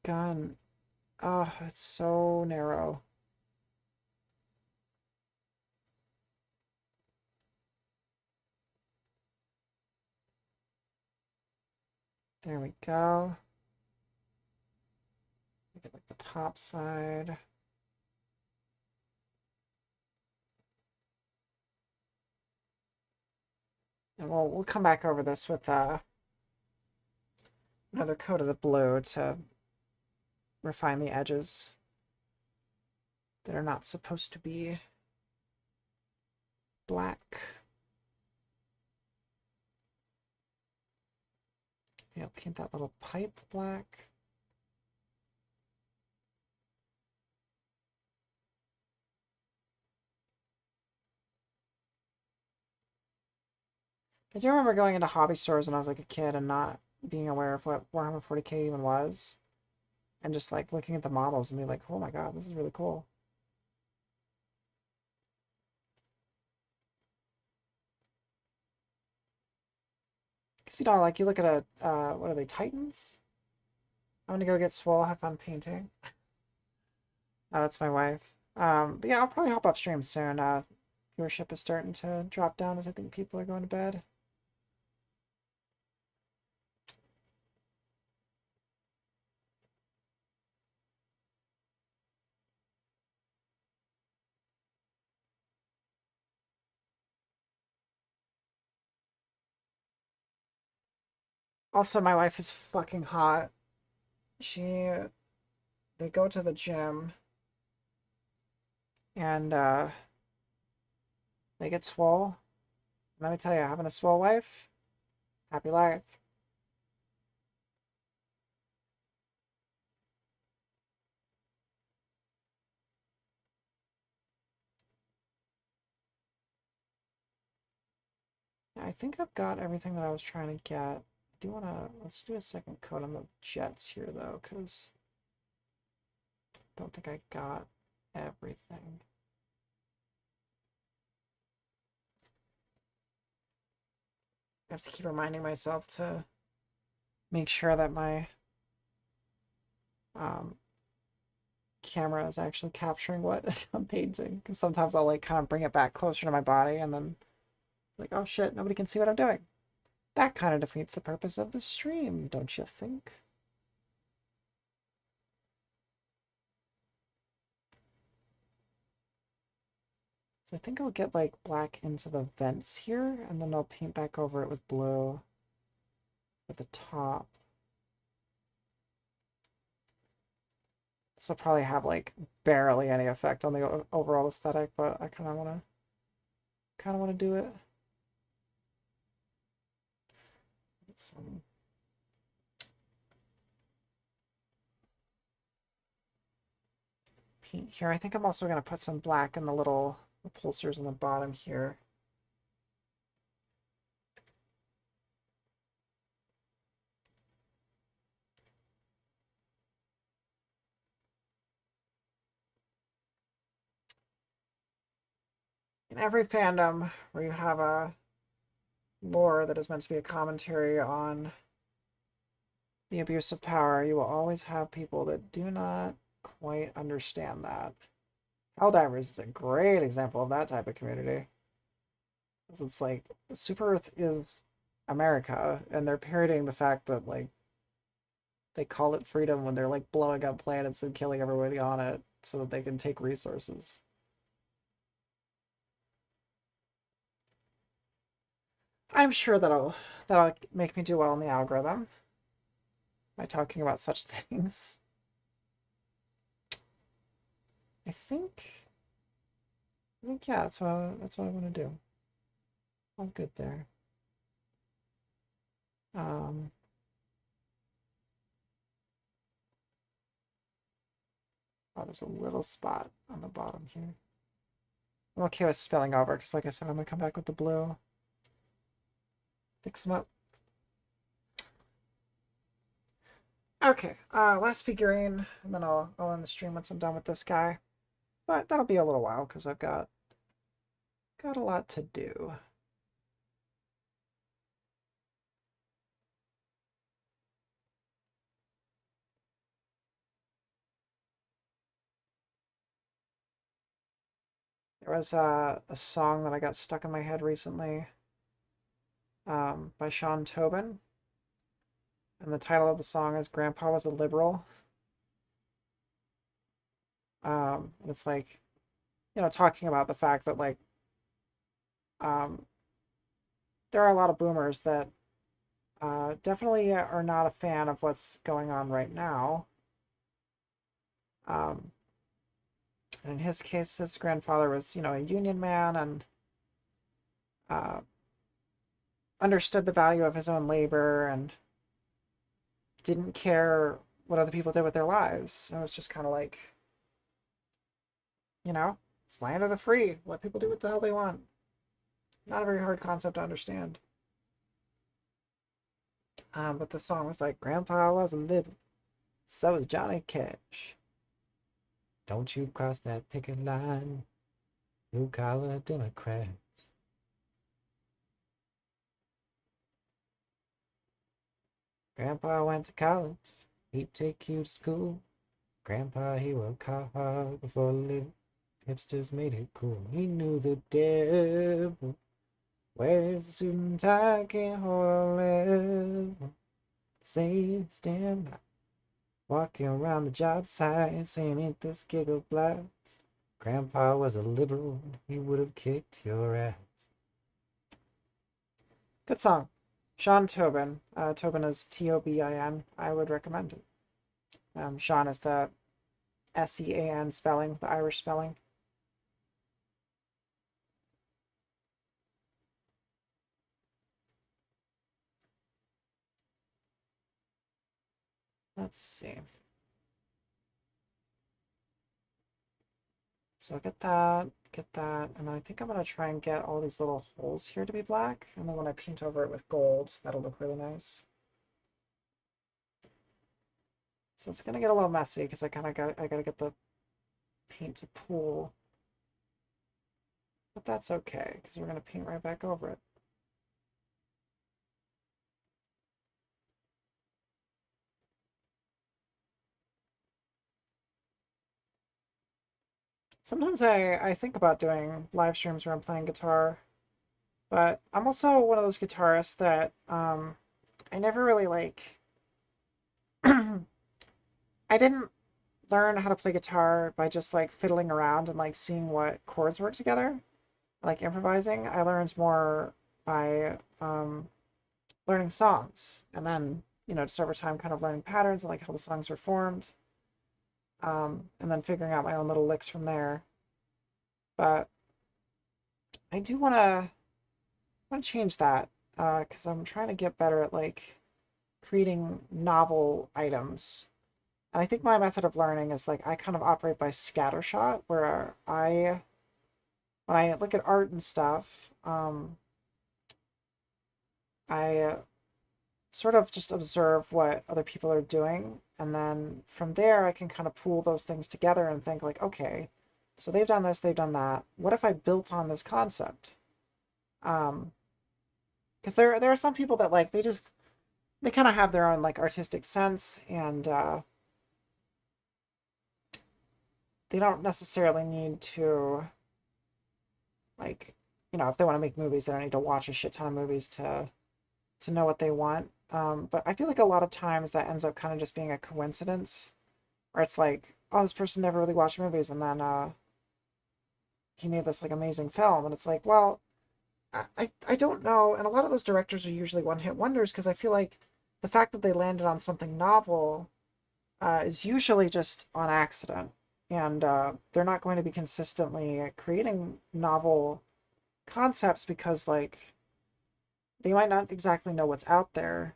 gun. Oh, it's so narrow. There we go. Make it like the top side. And we'll come back over this with another coat of the blue to refine the edges that are not supposed to be black. Maybe I'll paint that little pipe black. I do remember going into hobby stores when I was like a kid and not being aware of what Warhammer 40K even was. And just like looking at the models and being like, oh my god, this is really cool. Because, you know, like you look at what are they, Titans? I'm gonna go get swole, have fun painting. That's my wife. But yeah, I'll probably hop off stream soon. Viewership is starting to drop down as I think people are going to bed. Also, my wife is fucking hot. They go to the gym and they get swole. Let me tell you, having a swole wife, happy life. Yeah, I think I've got everything that I was trying to get. I do want to, let's do a second coat on the jets here though, because I don't think I got everything. I have to keep reminding myself to make sure that my camera is actually capturing what I'm painting. Because sometimes I'll like kind of bring it back closer to my body and then like, oh shit, nobody can see what I'm doing. That kind of defeats the purpose of the stream, don't you think? So I think I'll get like black into the vents here and then I'll paint back over it with blue at the top. This will probably have like barely any effect on the overall aesthetic, but I kind of want to do it. Get some paint here. I think I'm also going to put some black in the little repulsors on the bottom here. In every fandom where you have a lore that is meant to be a commentary on the abuse of power, you will always have people that do not quite understand that. Helldivers is a great example of that type of community. It's like, Super Earth is America, and they're parodying the fact that, like, they call it freedom when they're, like, blowing up planets and killing everybody on it so that they can take resources. I'm sure that'll make me do well in the algorithm by talking about such things. I think yeah, that's what I want to do. All good there. Oh, there's a little spot on the bottom here. I'm okay with spilling over because, like I said, I'm gonna come back with the blue. Fix them up. Okay, last figurine, and then I'll end the stream once I'm done with this guy. But that'll be a little while because I've got a lot to do. There was a song that I got stuck in my head recently by Sean Tobin. And the title of the song is Grandpa Was a Liberal. And it's like, you know, talking about the fact that, like, there are a lot of boomers that definitely are not a fan of what's going on right now. And in his case, his grandfather was, you know, a union man and understood the value of his own labor and didn't care what other people did with their lives. It was just kind of like, you know, it's land of the free. Let people do what the hell they want. Not a very hard concept to understand. But the song was like, Grandpa was a liberal, so was Johnny Cash. Don't you cross that picket line, blue-collar Democrats. Grandpa went to college, he'd take you to school. Grandpa, he worked hard before little hipsters made it cool. He knew the devil wears a suit and tie, can't hold a level. Say, stand up. Walking around the job site saying, ain't this gig a blast? Grandpa was a liberal, he would have kicked your ass. Good song. Sean Tobin. Tobin is Tobin. I would recommend it. Sean is the Sean spelling, the Irish spelling. Let's see. So I'll get that, and then I think I'm going to try and get all these little holes here to be black, and then when I paint over it with gold, that'll look really nice. So it's going to get a little messy because I gotta get the paint to pool. But that's okay, because we're going to paint right back over it. Sometimes I think about doing live streams where I'm playing guitar, but I'm also one of those guitarists that I never really like. I didn't learn how to play guitar by just like fiddling around and like seeing what chords work together, like improvising. I learned more by learning songs, and then, you know, just over time kind of learning patterns and like how the songs were formed. And then figuring out my own little licks from there. But I do want to change that because I'm trying to get better at like creating novel items. And I think my method of learning is like I kind of operate by scattershot, where when I look at art and stuff, I sort of just observe what other people are doing, and then from there I can kind of pool those things together and think like, okay, so they've done this, they've done that. What if I built on this concept? Because there are some people that like they kind of have their own like artistic sense, and they don't necessarily need to, like, you know, if they want to make movies, they don't need to watch a shit ton of movies to know what they want. But I feel like a lot of times that ends up kind of just being a coincidence, where it's like, oh, this person never really watched movies, and then he made this like amazing film, and it's like, well, I don't know. And a lot of those directors are usually one-hit wonders because I feel like the fact that they landed on something novel is usually just on accident, and they're not going to be consistently creating novel concepts because like they might not exactly know what's out there,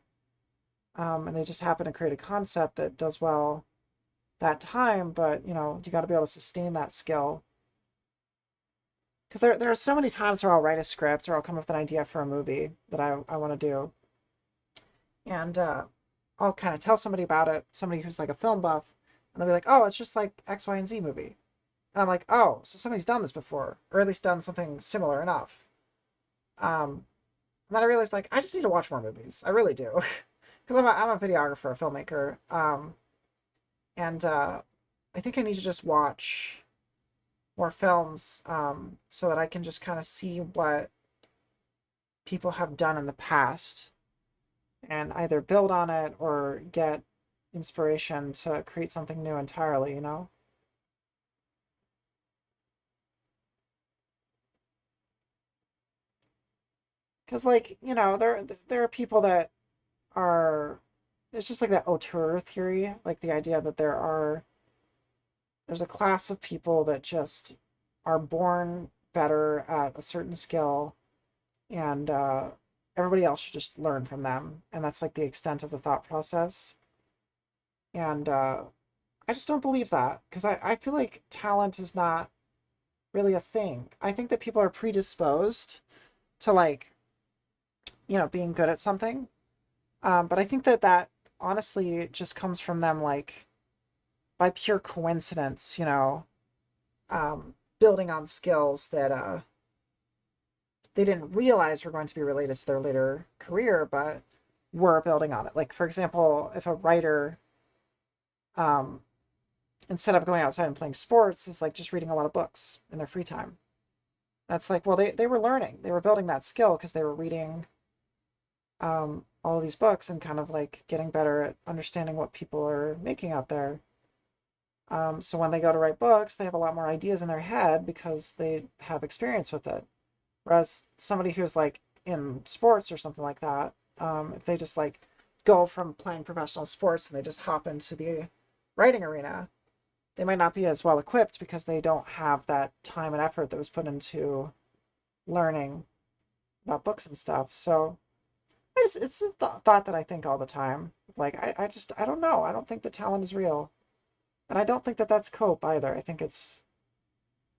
and they just happen to create a concept that does well that time. But you know, you got to be able to sustain that skill, because there are so many times where I'll write a script or I'll come up with an idea for a movie that I want to do, and I'll kind of tell somebody about it, somebody who's like a film buff, and they'll be like, oh, it's just like X, Y, and Z movie. And I'm like, oh, so somebody's done this before, or at least done something similar enough. And then I realized, like, I just need to watch more movies. I really do. Because I'm a videographer, a filmmaker. And I think I need to just watch more films so that I can just kind of see what people have done in the past and either build on it or get inspiration to create something new entirely, you know? Because, like, you know, there are people that are, there's just like that auteur theory, like the idea that there's a class of people that just are born better at a certain skill, and everybody else should just learn from them, and that's like the extent of the thought process. And I just don't believe that, because I feel like talent is not really a thing. I think that people are predisposed to, like, you know, being good at something. But I think that honestly just comes from them, like, by pure coincidence, you know, building on skills that they didn't realize were going to be related to their later career, but were building on it. Like, for example, if a writer, instead of going outside and playing sports, is like just reading a lot of books in their free time. That's like, well, they were learning. They were building that skill because they were reading all these books and kind of like getting better at understanding what people are making out there. So when they go to write books, they have a lot more ideas in their head because they have experience with it. Whereas somebody who's like in sports or something like that, if they just like go from playing professional sports and they just hop into the writing arena, they might not be as well equipped because they don't have that time and effort that was put into learning about books and stuff. So it's a thought that I think all the time. Like, I don't know. I don't think the talent is real. And I don't think that that's cope either. I think it's,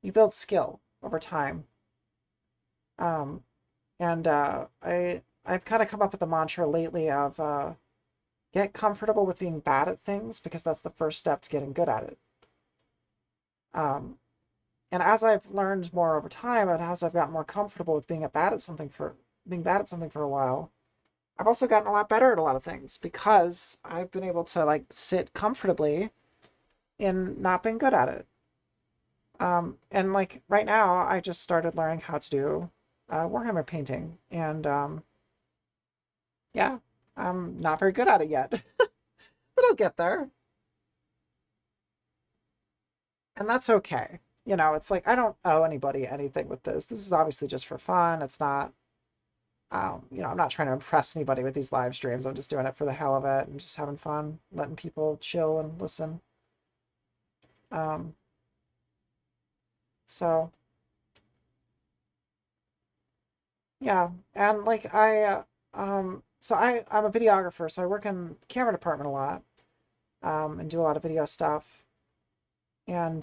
you build skill over time. And I've kind of come up with a mantra lately of get comfortable with being bad at things, because that's the first step to getting good at it. And as I've learned more over time, and as I've gotten more comfortable with being bad at something for a while, I've also gotten a lot better at a lot of things because I've been able to like sit comfortably in not being good at it. And like right now, I just started learning how to do Warhammer painting, and yeah, I'm not very good at it yet, but I'll get there. And that's okay. You know, it's like I don't owe anybody anything with this. This is obviously just for fun. It's not, you know, I'm not trying to impress anybody with these live streams. I'm just doing it for the hell of it and just having fun, letting people chill and listen. Um, so yeah, and like I'm a videographer, so I work in camera department a lot, and do a lot of video stuff. And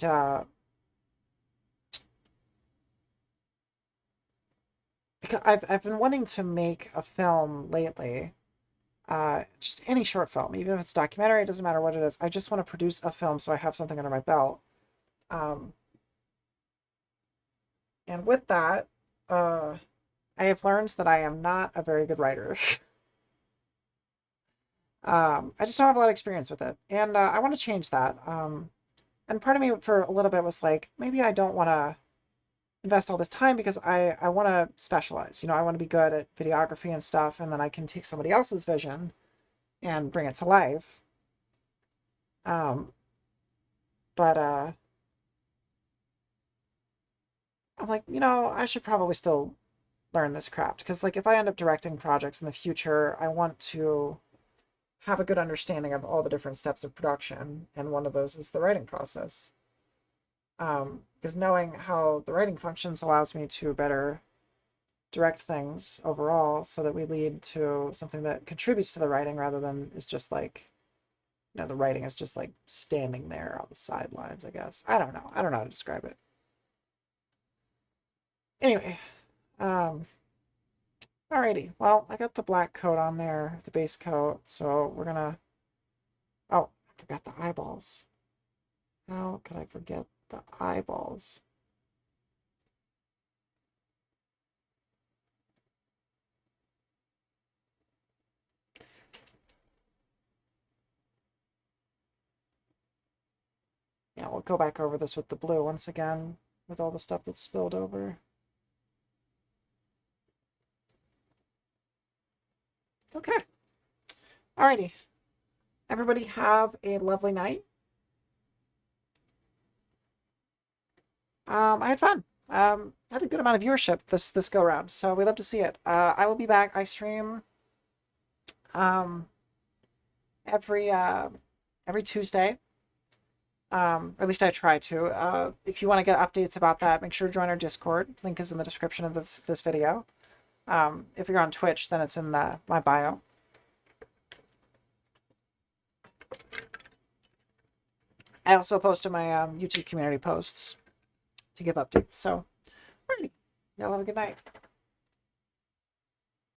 because I've been wanting to make a film lately, just any short film, even if it's a documentary, it doesn't matter what it is. I just want to produce a film so I have something under my belt. Um, and with that, I have learned that I am not a very good writer. I just don't have a lot of experience with it, and I want to change that. And part of me for a little bit was like, maybe I don't want to invest all this time because I want to specialize. You know, I want to be good at videography and stuff, and then I can take somebody else's vision and bring it to life. But I'm like, you know, I should probably still learn this craft, because like if I end up directing projects in the future, I want to have a good understanding of all the different steps of production, and one of those is the writing process. Because knowing how the writing functions allows me to better direct things overall, so that we lead to something that contributes to the writing rather than is just like, you know, the writing is just like standing there on the sidelines, I guess. I don't know. I don't know how to describe it. Anyway, alrighty. Well, I got the black coat on there, the base coat, so we're gonna... Oh, I forgot the eyeballs. How could I forget The eyeballs. Yeah, we'll go back over this with the blue once again, with all the stuff that's spilled over. Okay. Alrighty. Everybody have a lovely night. I had fun. Had a good amount of viewership this go round, so we love to see it. I will be back. I stream every Tuesday. Or at least I try to. If you want to get updates about that, make sure to join our Discord. Link is in the description of this video. If you're on Twitch, then it's in my bio. I also post in my YouTube community posts to give updates. So, alrighty. Y'all have a good night.